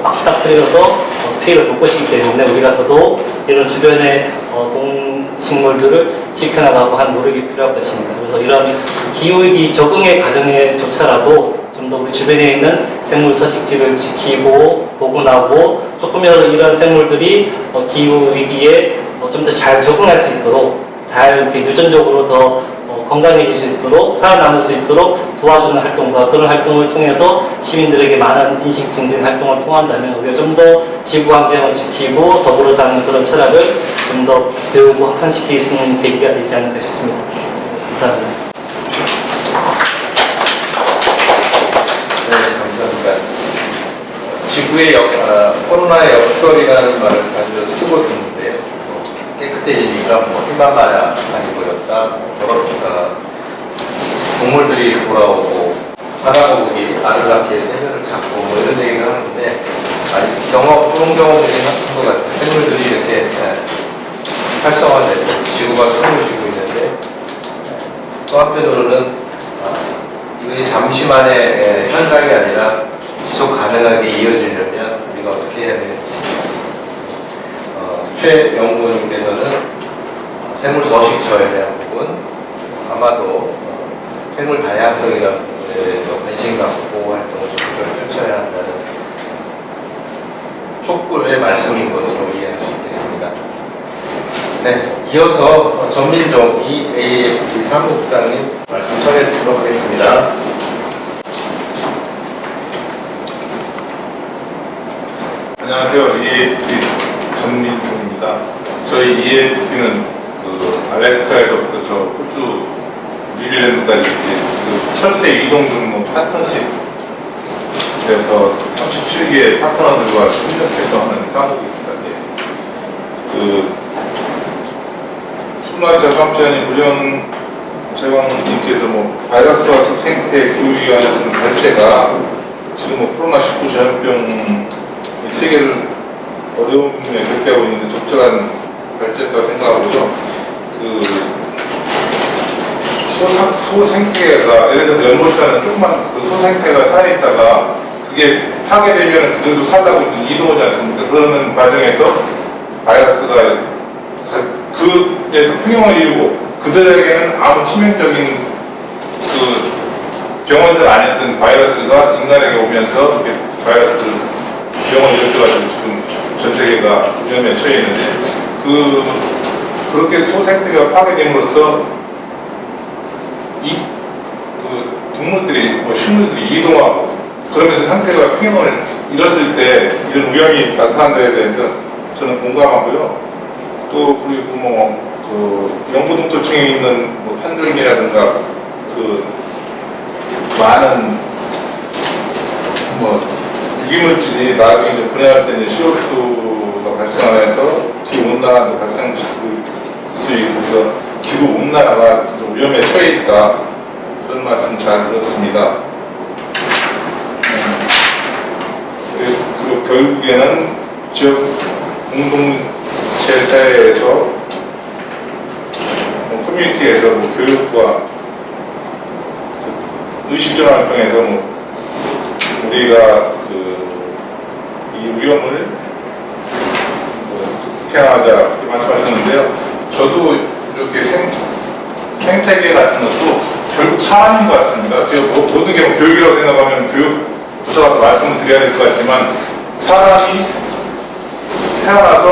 맞닥뜨려서 피해를 볼 것이기 때문에 우리가 더더욱 이런 주변의 동식물들을 지켜나가고 한 노력이 필요할 것입니다. 그래서 이런 기후위기 적응의 과정에조차라도 좀 더 우리 주변에 있는 생물 서식지를 지키고 복원하고 조금이라도 이런 생물들이 기후위기에 좀 더 잘 적응할 수 있도록 잘 이렇게 유전적으로 더 건강해질 수 있도록 살아남을 수 있도록 도와주는 활동과 그런 활동을 통해서 시민들에게 많은 인식 증진 활동을 통한다면 우리가 좀 더 지구 환경을 지키고 더불어 사는 그런 철학을 좀 더 배우고 확산시킬 수 있는 계기가 되지 않을까 싶습니다. 감사합니다. 지구의 코로나의 역설이라는 말을 자주 쓰고 듣는데요. 깨끗해지니까 희망가야 많이 보였다. 동물들이 돌아오고 바다거북이 아름답게 새들을 잡고 이런 얘기를 하는데 아주 좋은 경험들이 한것 같아요. 생물들이 이렇게 활성화되고 지구가 숨을 쉬고 있는데 또 한편으로는 이것이 잠시만의 현상이 아니라 지속 가능하게 이어지려면 우리가 어떻게 해야 되는지 최 연구원님께서는 생물 서식처에 대한 부분 아마도 생물 다양성이라는 부분에 대해서 관심 갖고 활동을 적극적으로 펼쳐야 한다는 촉구의 말씀인 것으로 이해할 수 있겠습니다. 네, 이어서 전민정 AAFP 사무국장님 말씀 전해 드리도록 하겠습니다. 안녕하세요. EAFP 전민종입니다. 저희 EAFP는 알래스카에서부터 저 호주 뉴질랜드까지 철새 이동 근무 파트너십 그래서 37개의 파트너들과 협력해서 하는 사업입니다. 코로나 저감자님 우정 제왕님께서 바이러스와 생태 기후위기 관련된 발제가 지금 코로나19 전염병 세계를 어려움에 겪게 하고 있는데 적절한 발제였다고 생각하고요. 소생태가 예를 들어서 연못이라는 조그만 소생태가 살아있다가 그게 파괴되면 그들도 살라고 이동하지 않습니까? 그러는 과정에서 바이러스가 그에서 평형을 이루고 그들에게는 아무 치명적인 병원들 아니었던 바이러스가 인간에게 오면서 바이러스를 병원 이렇게가지고 지금 전 세계가 위험에 처해 있는데 그렇게 소생태가 파괴됨으로써 동물들이 식물들이 이동하고 그러면서 상태가 평형을 잃었을 때 이런 위험이 나타난 데에 대해서 저는 공감하고요. 또 그리고 영구동토층에 있는 편들기라든가 많은 유기물질이 나중에 이제 분해할 때 이제 CO2가 발생하면서 기후온난화도 발생시킬 수 있고 그래서 기후온난화가 좀 위험에 처해 있다 그런 말씀 잘 들었습니다. 그리고 결국에는 지역 공동체 사회에서 커뮤니티에서 교육과 의식전환을 통해서 우리가 이 위험을 극복해나가자 이렇게 말씀하셨는데요. 저도 이렇게 생태계 같은 것도 결국 사람인 것 같습니다. 제가 모든 게 교육이라고 생각하면 교육 부서가서 말씀을 드려야 될 것 같지만 사람이 태어나서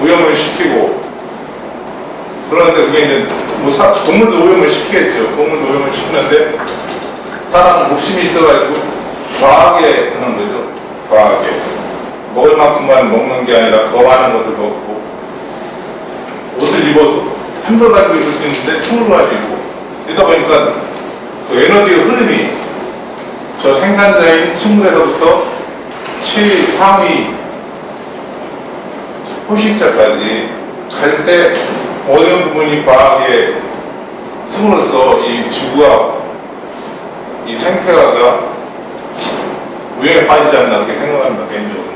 오염을 시키고 그러는데 그게 이제 동물도 오염을 시키겠죠. 동물도 오염을 시키는데 사람은 욕심이 있어가지고 과하게 하는 거죠. 과하게 먹을 만큼만 먹는 게 아니라 더 많은 것을 먹고 옷을 입어도 한 벌 가지고 입을 수 있는데 20벌 가지고 입고 이러다 보니까 그 에너지의 흐름이 저 생산자인 식물에서부터 최상위 포식자까지 갈 때 어느 부분이 과하게 씀으로써 이 지구가 이 생태가가 위험에 빠지지 않나 그렇게 생각합니다. 개인적으로는.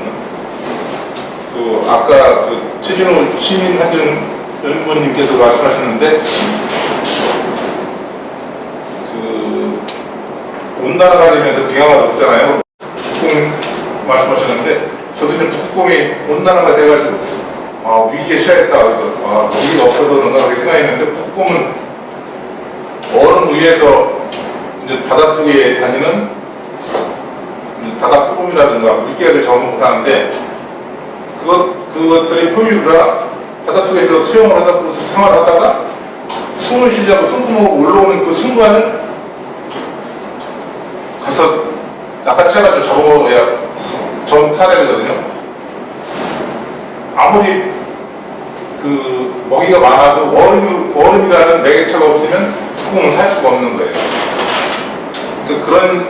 아까 최진호 시민안전연구원님께서 말씀하셨는데 온난화가 되면서 빙하가 높잖아요. 북극 말씀하셨는데 저도 이제 북극곰이 온난화가 돼가지고 위기에 처했다. 그래서 위기가 없어서 그런가 그렇게 생각했는데 북극곰은 얼음 위에서 이제 바닷속에 다니는 바다 표범이라든가 물개를 잡아먹고 사는데 그것들이 포유류라 바닷속에서 수영을 하다 생활을 하다가 숨을 쉬려고 숨구멍으로 올라오는 그 순간을 가서 낚아채가지고 잡아먹어야 살아야 되거든요. 아무리 먹이가 많아도 얼음이라는 매개체가 없으면 북극은 살 수가 없는 거예요. 그런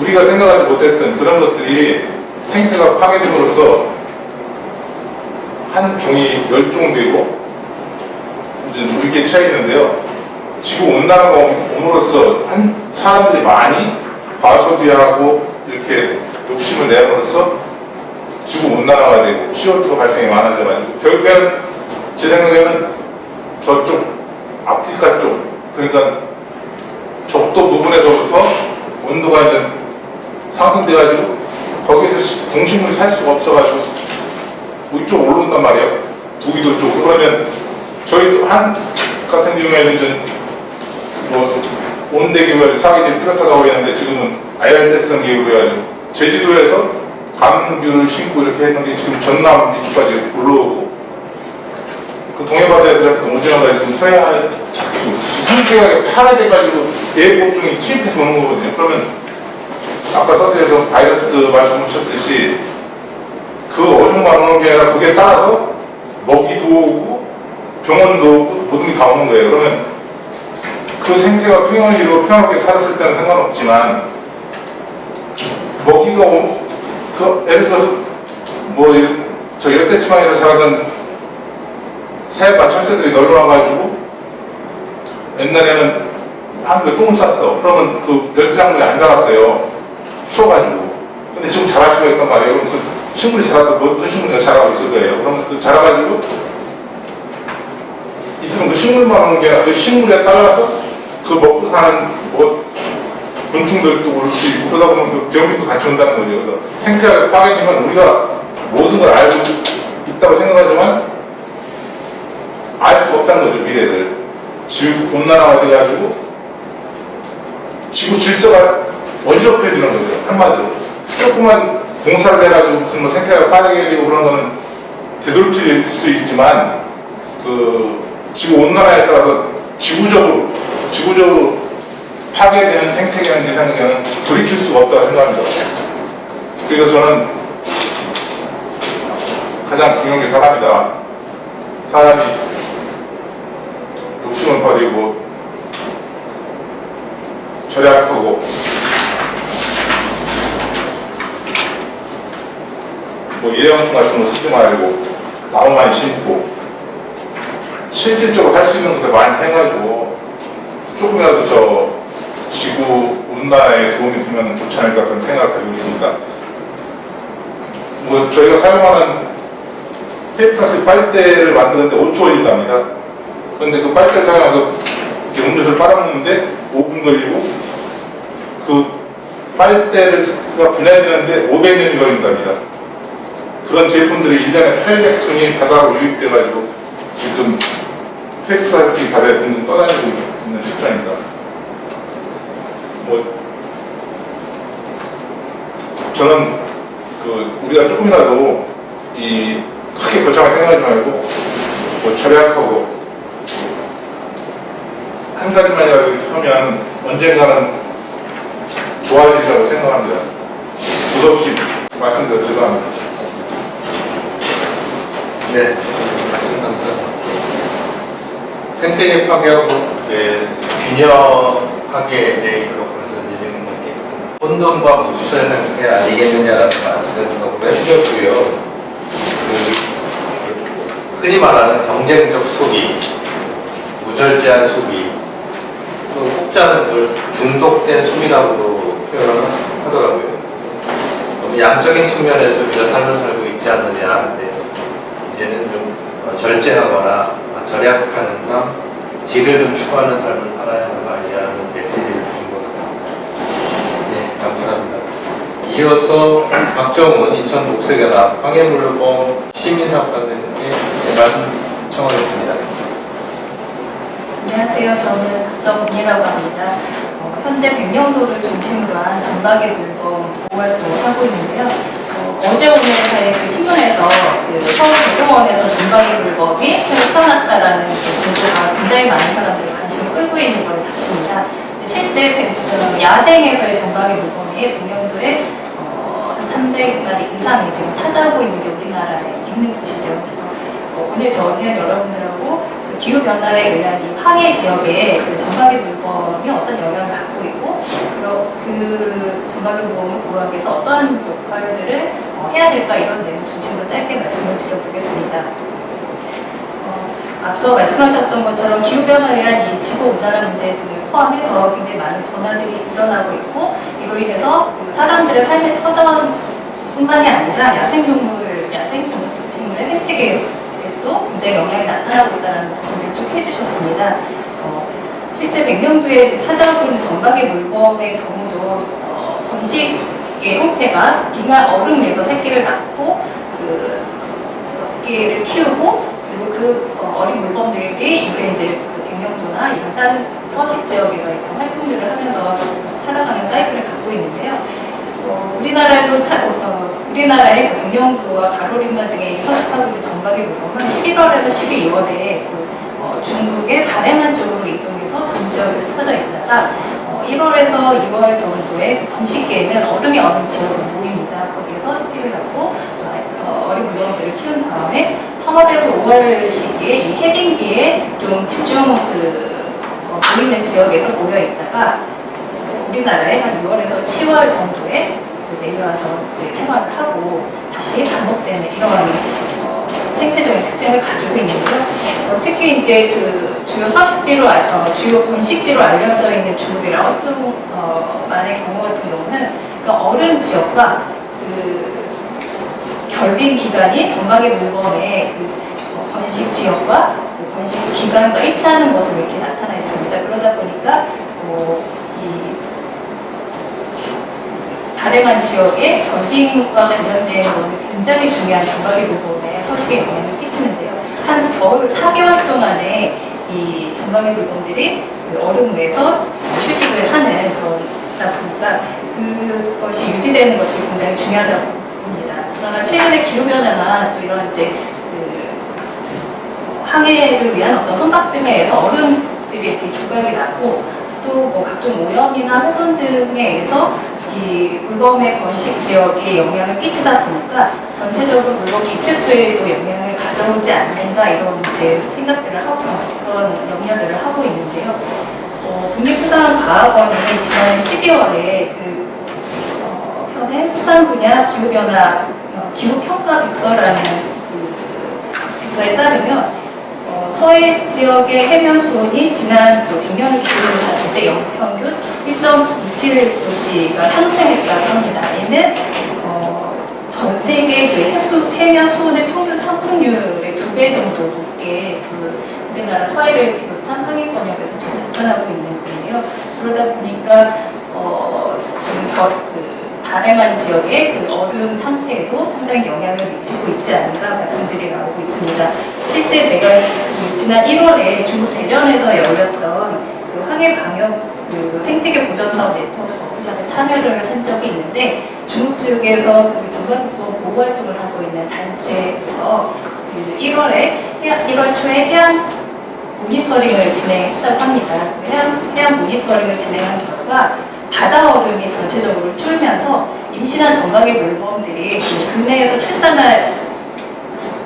우리가 생각하지 못했던 그런 것들이 생태가 파괴됨으로써 한 종이 멸종되고 이제 물기에 차 있는데요. 지구 온난화가 옴으로써 사람들이 많이 과소비하고 이렇게 욕심을 내므로써 지구 온난화가 되고 CO2 발생이 많아져가지고 결국에는 제 생각에는 저쪽 아프리카 쪽 그러니까 적도 부분에서부터 온도가 이제 상승돼가지고 거기에서 동식물이 살 수가 없어가지고 위쪽 올라온단 말이에요. 두기도 쪽. 그러면 저희 한 같은 경우에는 이제 온대 기후가 사계절이 뚜렷하다고 했는데 지금은 아열대성 기후로 해가지고 제주도에서 감귤을 심고 이렇게 했는데 지금 전남 이쪽까지 올라오고 그 동해바다에서 오징어가 지금 서해안에 자꾸 상태가 파괴돼가지고 대복종이 침입해서 오는 거거든요. 그러면 아까 서두에서 바이러스 말씀하셨듯이 그 어종만 오는 게 아니라 거기에 따라서 먹이도 오고 병원도 오고 모든 게 다 오는 거예요. 그러면 그 생태가 평형이로 평화롭게 살았을 때는 상관없지만 먹이가 예를 들어서 저 열대지방에서 자라던 새바 철새들이 널려와가지고 옛날에는 한국에 똥을 쌌어. 그러면 그 열대작물이 안 자랐어요. 추워가지고. 근데 지금 자랄 수가 있단 말이에요. 그럼 그 식물이 자라서 어떤 식물이 자라고 있을 거예요. 그러면 그 자라가지고 있으면 그 식물만 오는 게 아니라 그 식물에 따라서 그 먹고 사는 곤충들도 올 수 있고 그러다 보면 그 병균도 같이 온다는 거죠. 그래서 생태가 파괴되면 우리가 모든 걸 알고 있다고 생각하지만 알 수가 없다는 거죠. 미래를. 지구 온난화가 돼가지고 지구 질서가 어지럽혀지는 거죠. 한마디로. 조금만 공사를 해가지고 무슨 생태가 파괴되고 그런 거는 되돌릴 수 있지만 지구 온난화에 따라서 지구적으로 파괴되는 생태계는 제 생각에는 돌이킬 수가 없다고 생각합니다. 그래서 저는 가장 중요한 게 사람이다. 사람이 욕심을 버리고 절약하고 일회용품 같은 거 쓰지 말고 나무만 심고 실질적으로 할 수 있는 것들 많이 해가지고 조금이라도 저 지구 온난화에 도움이 되면 좋지 않을까 그런 생각을 가지고 있습니다. 저희가 사용하는 페이플라스틱 빨대를 만드는데 5초 걸린답니다. 그런데 그 빨대를 사용해서 이렇게 음료수를 빨아먹는데 5분 걸리고 그 빨대가 분해되는데 500년이 걸린답니다. 그런 제품들이 1년에 800톤이 바다로 유입돼가지고 지금 폐플라스틱 바다에 등등 떠다니고 있는 실정입니다. 저는 우리가 조금이라도 이 크게 거창하게 생각하지 말고 절약하고 한 가지만이라도 하면 언젠가는 좋아지리라고 생각합니다. 무섭시 말씀드려 죄송합니다. 네, 말씀 감사합니다. 생태계 파괴하고 균형하게 그렇고서 이제 혼돈과 무주사의 상태 아니겠느냐라는 말씀을 해주셨고요. 흔히 말하는 경쟁적 소비, 무절제한 소비, 또 혹자는 중독된 소비라고도 표현을 하더라고요. 양적인 측면에서 우리가 삶을 살고 있지 않느냐. 이제는 좀 절제하거나 절약하는 삶, 질을 좀 추구하는 삶을 살아야 하는 거 아니냐는 메시지를 주신 것 같습니다. 네, 감사합니다. 이어서 박정훈 인천 녹색연합 황해물범 시민사업단장님께 말씀 청하겠습니다. 안녕하세요. 저는 박정훈이라고 합니다. 현재 백령도를 중심으로 한 전박의 물범 보호 활동을 하고 있는데요. 어제 오늘 사이 신문에서 서울대공원에서 전박의 물범이 새로 태어났다라는 보도가 굉장히 많은 사람들이 관심을 끌고 있는 걸 봤습니다. 실제 야생에서의 전박의 물범이 백령도에 한 300마리 이상이 지금 찾아오고 있는 게 우리나라에 있는 곳이죠. 그래서 오늘 저는 여러분들하고 기후변화에 의한 이 황해 지역에 전박의 물범이 어떤 영향을 받고 있고, 그 전박의 물범을 보호하기 위해서 어떤 역할들을 해야 될까, 이런 내용 중심으로 짧게 말씀을 드려보겠습니다. 앞서 말씀하셨던 것처럼 기후변화에 의한 이 지구온난화 문제들을 포함해서 굉장히 많은 변화들이 일어나고 있고, 이로 인해서 사람들의 삶의 터전뿐만이 아니라 야생동물의 생태계에도 굉장히 영향이 나타나고 있다는 말씀을 쭉 해주셨습니다. 실제 백령도에 찾아오고 있는 전박의 물범의 경우도 번식의 형태가 빙하 얼음에서 새끼를 낳고 새끼를 키우고, 그리고 그 어린 물범들이 이제 백령도나 이런 다른 서식 지역에서 이런 활동들을 하면서 살아가는 사이클을 갖고 있는데요. 우리나라의 백령도와 가로림마 등에 서식하고 있는 전박의 물범은 11월에서 12월에 중국의 바레만 쪽으로 이동해서 전 지역에 퍼져 있다가 1월에서 2월 정도에 번식기에는 얼음이 어는 지역으로 모입니다. 거기에서 새끼를 낳고 어린 물범들을 키운 다음에 3월에서 5월 시기에 이 해빙기에 좀 집중 모이는 지역에서 모여 있다가 우리나라에 한 6월에서 10월 정도에 내려와서 이제 생활을 하고 다시 반복되는 이런 생태적인 특징을 가지고 있는데요. 특히 이제 주요 서식지로, 주요 번식지로 알려져 있는 중국이랑 만의 경우 같은 경우는 얼음 지역과 결빙 기간이 전박의 물범의 번식 지역과 번식 기간과 일치하는 것으로 이렇게 나타나 있습니다. 그러다 보니까 이 다레만 지역의 결빙과 관련된 것은 굉장히 중요한 전박의 물범의 서식에 영향을 끼치는데요. 한 겨울 4개월 동안에 이 전박의 물범들이 얼음 위에서 휴식을 하는 그러다 보니까 그것이 유지되는 것이 굉장히 중요하다고 봅니다. 그러나 최근에 기후변화나 또 이런 이제 항해를 위한 어떤 선박 등에 의해서 얼음들이 이렇게 조각이 나고 또 각종 오염이나 훼손 등에 의해서 이 물범의 번식 지역에 영향을 끼치다 보니까 전체적으로 물범 개체수에도 영향을 가져오지 않는가, 이런 이제 생각들을 하고 그런 염려들을 하고 있는데요. 국립수산과학원이 지난 12월에 편의 수산 분야 기후변화 기후평가 백서라는 백서에 따르면 서해 지역의 해변 수온이 지난 100년을 기준으로 봤을 때 연평균 1.27도씨가 상승했다고 합니다. 이는 전 세계 해변 수온의 평균 상승률의 2배 정도 높게 우리나라 서해를 비롯한 상위권역에서 지금 나타나고 있는 거예요. 그러다 보니까 다래만 지역의 그 얼음 상태에도 상당히 영향을 미치고 있지 않은가 말씀들이 나오고 있습니다. 실제 제가 지난 1월에 중국 대련에서 열렸던 그 항해 방역 생태계 보전 사업 네트워크 워크숍에 참여를 한 적이 있는데 중국 측에서 그 전반국 보호 활동을 하고 있는 단체에서 1월 초에 해양 모니터링을 진행했다고 합니다. 해양 모니터링을 진행한 결과 바다 얼음이 전체적으로 줄면서 임신한 전박이 물범들이 그 근해에서 출산할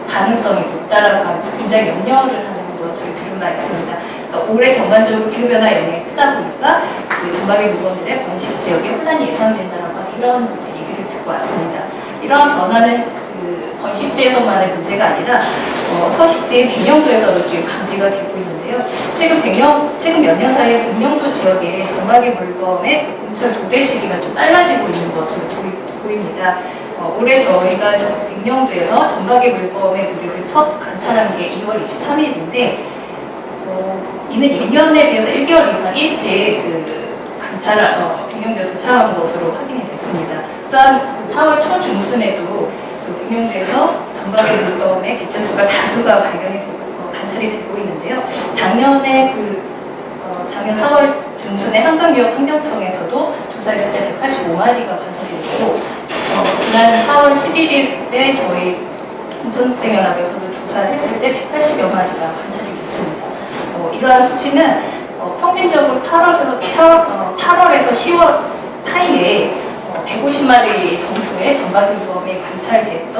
가능성이 높다라고 하면서 굉장히 염려를 하는 것을 드러나 있습니다. 그러니까 올해 전반적으로 기후변화 영향이 크다 보니까 그 전박이 물범들의 번식 지역에 혼란이 예상된다라고 하는 이런 얘기를 듣고 왔습니다. 이러한 변화는 그 번식지에서만의 문제가 아니라 서식지인 백령도에서도 지금 감지가 되고 있는데요. 최근 몇 년 사이에 백령도 지역에 전박이 물범의 그 봄철 도래 시기가 좀 빨라지고 있는 것으로 보입니다. 올해 저희가 백령도에서 전박이 물범의 무리를 첫 관찰한 게 2월 23일인데 이는 예년에 비해서 1개월 이상 일찍 백령도에 도착한 것으로 확인이 됐습니다. 또한 4월 초중순에도 백령도에서 전박이 물범의 개체수가 다수가 관찰이 되고 있는데요. 작년 4월 중순에 한강유업 환경청에서도 조사했을 때 185마리가 관찰이 됐고 지난 4월 11일에 저희 인천육생연합에서도 조사를 했을 때 180여 마리가 관찰이 됐습니다. 이러한 수치는 평균적으로 8월에서 10월 사이에 150마리 정도의 전박이 물범이 관찰됐던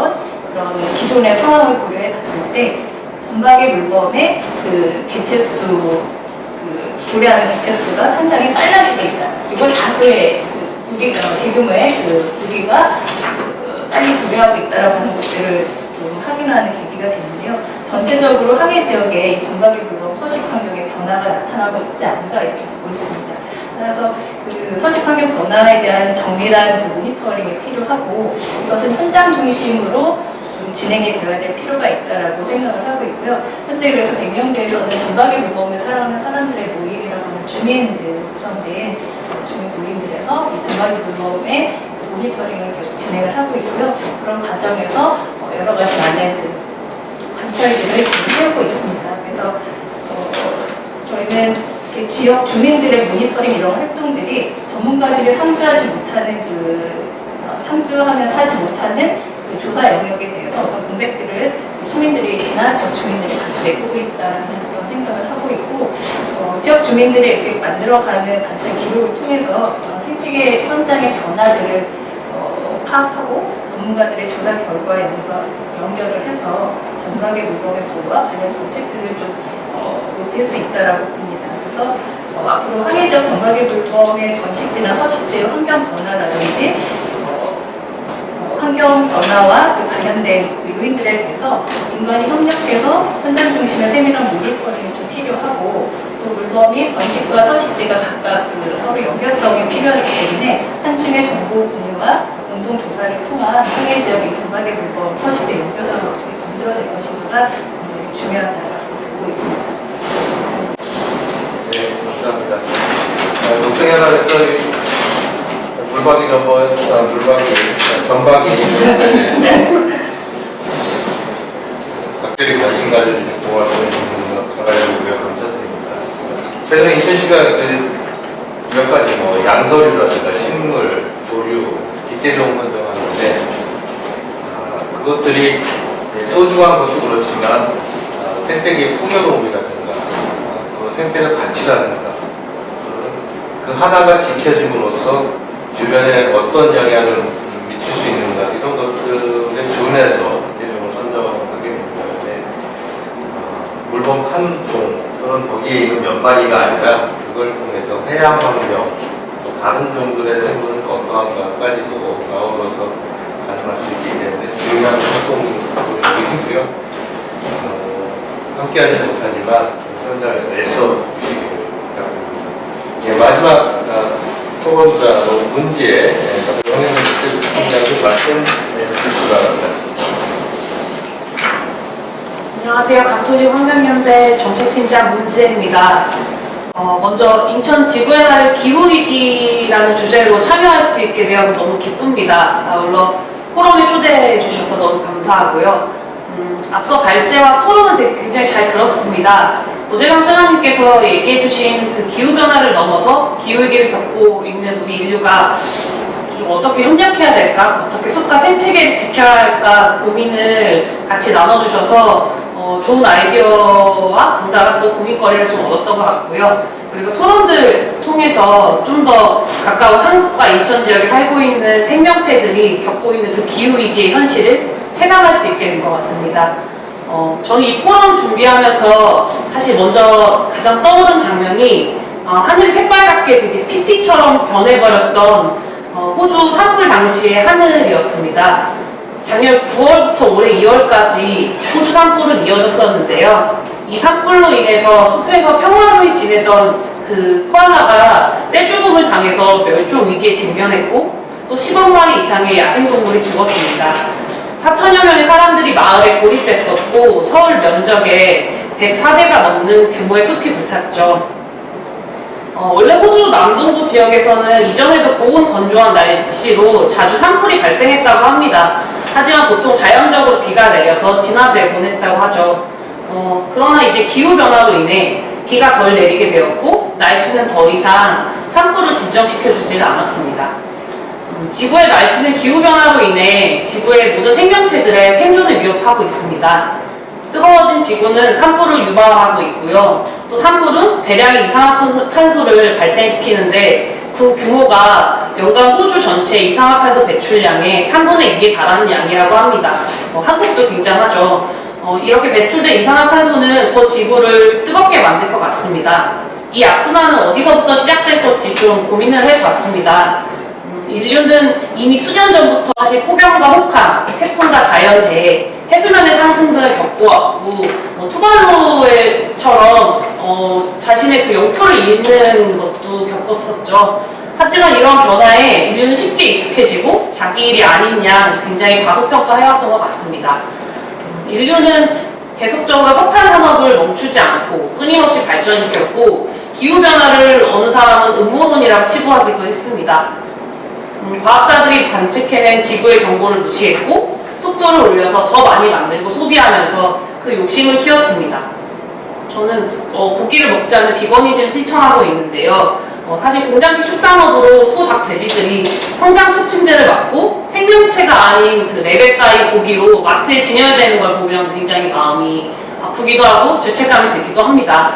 그런 기존의 상황을 고려해 봤을 때 전박이 물범의 그 개체수, 도래하는 개체수가 상당히 빨라지고 있다. 그리고 다수의 대규모의 무리가 빨리 도래하고 있다라고 하는 것들을 좀 확인하는 계기가 되는데요. 전체적으로 항해 지역에 전박이 물범 서식 환경의 변화가 나타나고 있지 않은가 이렇게 보고 있습니다. 따라서 그 서식 환경 변화에 대한 정밀한 모니터링이 필요하고 이것은 현장 중심으로 좀 진행이 되어야 될 필요가 있다라고 생각을 하고 있고요. 현재 그래서 백령도에서는 전박이 물범을 사랑하는 사람들의 모임이라고 하는 주민들 구성된 주민 모임들에서 이 전박이 물범의 모니터링을 계속 진행을 하고 있고요. 그런 과정에서 여러 가지 많은 관찰들을 지금 세우고 있습니다. 그래서 저희는 지역 주민들의 모니터링 이런 활동들이 전문가들이 상주하면서 하지 못하는 그 조사 영역에 대해서 어떤 공백들을 시민들이나 지역 주민들이 같이 메꾸고 있다는 그런 생각을 하고 있고 지역 주민들이 이렇게 만들어가는 관찰 기록을 통해서 생태계 현장의 변화들을 파악하고 전문가들의 조사 결과에 연결을 해서 전박의 물범의 보호와 관련 정책들을 좀 높일 수 있다라고 봅니다. 그래서 앞으로 항해 지역 전박의 물범의 번식지나 서식지의 환경 변화라든지 환경 변화와 그 관련된 그 요인들에 대해서 인간이 협력해서 현장 중심의 세밀한 모니터링이 좀 필요하고 또 물범이 번식과 서식지가 각각 서로 연결성이 필요하기 때문에 한중의 정보 공유와 공동 조사를 통한 항해 지역의 전박의 물범 서식지 연결성을 어떻게 만들어낼 것인가가 굉장히 중요하다고 보고 있습니다. 네, 감사합니다. 녹색연합에서 물박이 전박이 각별히 관심 가져주신 보호활동에 전화해주고요. 감사드립니다. 최근에 인천시가 몇 가지 양서류라든가 식물, 조류, 깃개종 선정하는데 그것들이 소중한 것도 그렇지만 생태계 풍요로움이라든가 그런 생태적 가치라든가 그 하나가 지켜짐으로써 주변에 어떤 영향을 미칠 수 있는가 이런 것들에 준해서 깃개종을 선정하게 되는데 물범 한 종 또는 거기에 있는 몇 마리가 아니라 그걸 통해서 해양 환경 다른 종들의 생물은 어떠한가까지도 아우러서 가능할 수 있기 때문에 중요한 활동이 있고요. 함께하지는 못하지만 현장에서 애써 주시기를 부탁드립니다. 예, 마지막 토론자로 문지에 영향을 미칠 총장님 말씀 주시기 바랍니다. 안녕하세요. 가톨릭 환경연대 정책팀장 문지혜입니다. 먼저 인천 지구의 날 기후위기라는 기후위기라는 주제로 참여할 수 있게 되어서 너무 기쁩니다. 아울러 포럼에 초대해 주셔서 너무 감사하고요. 앞서 발제와 토론은 굉장히 잘 들었습니다. 노재강 차장님께서 얘기해 주신 그 기후변화를 넘어서 기후위기를 겪고 있는 우리 인류가 좀 어떻게 협력해야 될까? 어떻게 숲과 생태계를 지켜야 할까? 고민을 같이 나눠주셔서 좋은 아이디어와 덩달아 또 고민거리를 좀 얻었던 것 같고요. 그리고 토론들 통해서 좀 더 가까운 한국과 인천 지역에 살고 있는 생명체들이 겪고 있는 그 기후위기의 현실을 체감할 수 있게 된 것 같습니다. 저는 이 포럼 준비하면서 사실 먼저 가장 떠오른 장면이 하늘이 새빨갛게 되게 피피처럼 변해버렸던 호주 산불 당시의 하늘이었습니다. 작년 9월부터 올해 2월까지 호주 산불은 이어졌었는데요. 이 산불로 인해서 숲에서 평화로이 지내던 그 코알라가 떼죽음을 당해서 멸종 위기에 직면했고 또 10억 마리 이상의 야생동물이 죽었습니다. 4천여 명의 사람들이 마을에 고립됐었고 서울 면적에 104대가 넘는 규모의 숲이 불탔죠. 원래 호주 남동부 지역에서는 이전에도 고온 건조한 날씨로 자주 산불이 발생했다고 합니다. 하지만 보통 자연적으로 비가 내려서 진화되곤 했다고 하죠. 그러나 이제 기후변화로 인해 비가 덜 내리게 되었고 날씨는 더 이상 산불을 진정시켜주지 않았습니다. 지구의 날씨는 기후변화로 인해 지구의 모든 생명체들의 생존을 위협하고 있습니다. 뜨거워진 지구는 산불을 유발하고 있고요. 또 산불은 대량의 이산화탄소를 발생시키는데 그 규모가 연간 호주 전체 이산화탄소 배출량의 3분의 2에 달하는 양이라고 합니다. 한국도 굉장하죠. 이렇게 배출된 이산화탄소는 더 지구를 뜨겁게 만들 것 같습니다. 이 악순환은 어디서부터 시작될 것지 좀 고민을 해봤습니다. 인류는 이미 수년 전부터 사실 폭염과 혹한, 태풍과 자연재해, 해수면의 상승 등을 겪어왔고 투발루처럼 자신의 그 영토를 잃는 것도 겪었었죠. 하지만 이런 변화에 인류는 쉽게 익숙해지고 자기 일이 아닌 양 굉장히 과소평가해왔던 것 같습니다. 인류는 계속적으로 석탄 산업을 멈추지 않고 끊임없이 발전시켰고 기후변화를 어느 사람은 음모론이라고 치부하기도 했습니다. 과학자들이 관측해낸 지구의 경고를 무시했고 속도를 올려서 더 많이 만들고 소비하면서 그 욕심을 키웠습니다. 저는 고기를 먹지 않는 비거니즘 실천하고 있는데요. 사실 공장식 축산업으로 소, 닭, 돼지들이 성장 촉진제를 맞고 생명체가 아닌 그 랩에 쌓인 고기로 마트에 진열되는 걸 보면 굉장히 마음이 아프기도 하고 죄책감이 들기도 합니다.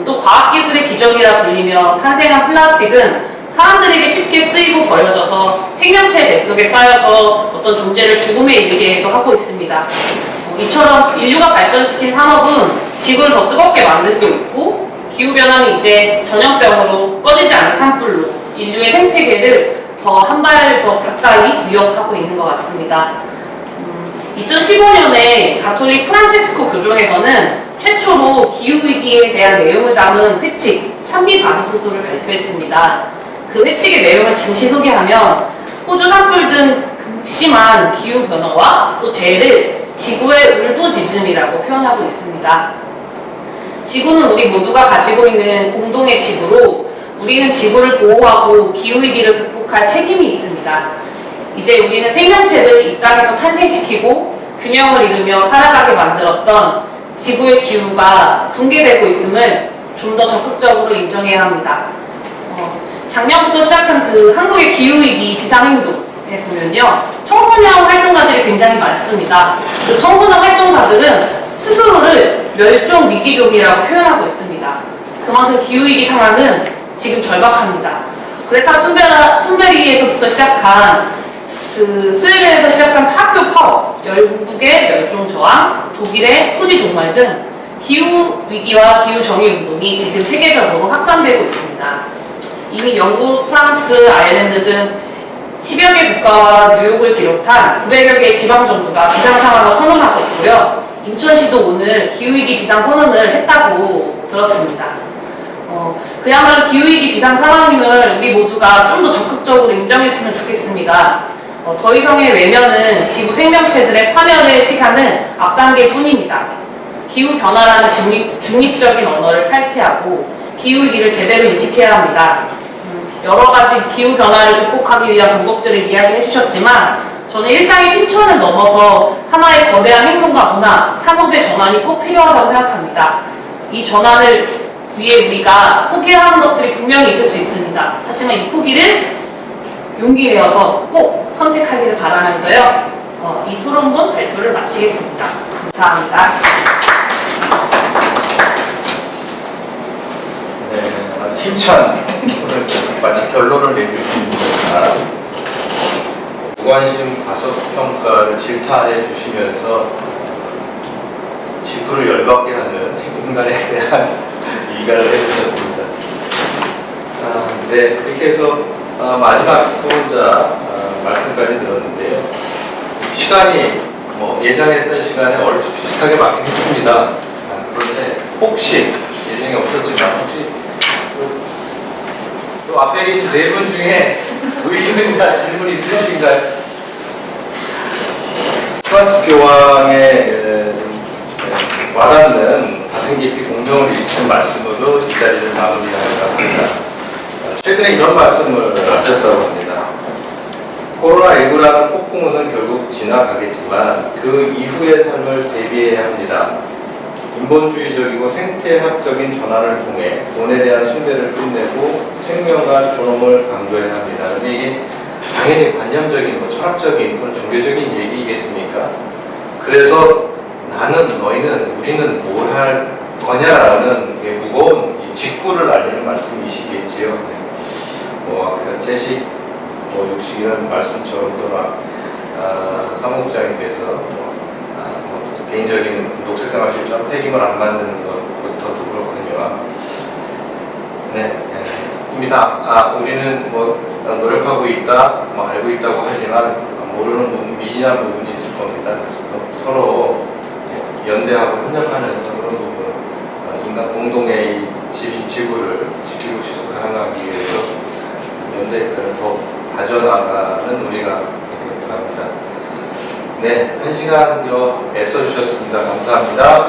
또 과학기술의 기적이라 불리며 탄생한 플라스틱은 사람들에게 쉽게 쓰이고 버려져서 생명체 뱃속에 쌓여서 어떤 존재를 죽음에 이르게 해서 하고 있습니다. 이처럼 인류가 발전시킨 산업은 지구를 더 뜨겁게 만들고 있고 기후변화는 이제 전염병으로 꺼지지 않는 산불로 인류의 생태계를 더 한 발 더 가까이 위협하고 있는 것 같습니다. 2015년에 가톨릭 프란체스코 교종에서는 최초로 기후위기에 대한 내용을 담은 회칙, 찬미바스소서를 발표했습니다. 그 회칙의 내용을 잠시 소개하면 호주 산불 등 극심한 기후변화와 또 재해를 지구의 울부짖음이라고 표현하고 있습니다. 지구는 우리 모두가 가지고 있는 공동의 지구로 우리는 지구를 보호하고 기후위기를 극복할 책임이 있습니다. 이제 우리는 생명체를 이 땅에서 탄생시키고 균형을 이루며 살아가게 만들었던 지구의 기후가 붕괴되고 있음을 좀 더 적극적으로 인정해야 합니다. 작년부터 시작한 그 한국의 기후위기 비상행동에 보면요. 청소년 활동가들이 굉장히 많습니다. 그 청소년 활동가들은 스스로를 멸종위기종이라고 표현하고 있습니다. 그만큼 기후위기 상황은 지금 절박합니다. 그레타 툰베리에서부터 시작한 스웨덴에서 시작한 학교 파업, 영국의 멸종저항, 독일의 토지종말 등 기후위기와 기후정의운동이 지금 세계적으로 확산되고 있습니다. 이미 영국, 프랑스, 아일랜드 등 10여 개 국가와 뉴욕을 비롯한 900여 개의 지방정부가 비상상황을 선언하고 있고요. 인천시도 오늘 기후위기 비상선언을 했다고 들었습니다. 그야말로 기후위기 비상상황임을 우리 모두가 좀 더 적극적으로 인정했으면 좋겠습니다. 더 이상의 외면은 지구 생명체들의 파멸의 시간을 앞당길 뿐입니다. 기후변화라는 중립적인 언어를 탈피하고 기후위기를 제대로 인식해야 합니다. 여러 가지 기후 변화를 극복하기 위한 방법들을 이야기해 주셨지만 저는 일상의 실천을 넘어서 하나의 거대한 행동과 문화, 산업의 전환이 꼭 필요하다고 생각합니다. 이 전환을 위해 우리가 포기해야 하는 것들이 분명히 있을 수 있습니다. 하지만 이 포기를 용기 내어서 꼭 선택하기를 바라면서요. 이 토론분 발표를 마치겠습니다. 감사합니다. 네, 힘찬 마치 결론을 내주십니다. 무관심 과소평가를 질타해 주시면서 지구를 열받게 하는 인간에 대한 이가를 해주셨습니다. 네, 이렇게 해서 마지막 후보자 말씀까지 들었는데요. 시간이 예상했던 시간에 얼추 비슷하게 맞긴 했습니다. 그런데 혹시 예정이 없었지만 혹시 또 앞에 계신 네 분 중에 의견이나 질문 있으신가요? 프랑스 교황의 와닿는 가슴 깊이 공명을 일으키는 말씀으로 이 자리를 마무리하려고 합니다. 최근에 이런 말씀을 하셨다고 합니다. 코로나19라는 폭풍우는 결국 지나가겠지만 그 이후의 삶을 대비해야 합니다. 인본주의적이고 생태학적인 전환을 통해 돈에 대한 숭배를 끝내고 생명과 존엄을 강조해야 합니다. 근데 이게 당연히 관념적인, 철학적인 또는 종교적인 얘기이겠습니까? 그래서 나는, 너희는, 우리는 뭘 할 거냐라는 무거운 직구를 알리는 말씀이시겠지요. 네. 채식, 육식 이런 말씀처럼 또 사무국장님께서 개인적인 녹색생활 실천 폐기물 안 만드는 것부터도 그렇군요. 네, 이미 다 우리는 노력하고 있다, 알고 있다고 하지만 모르는 부분, 미진한 부분이 있을 겁니다. 그래서 서로 연대하고 협력하면서 그런 부분, 인간 공동의 이 지구를 지키고 지속하기 위해서 연대를 더 다져나가는 우리가 되길 바랍니다. 네, 1시간여 애써주셨습니다. 감사합니다.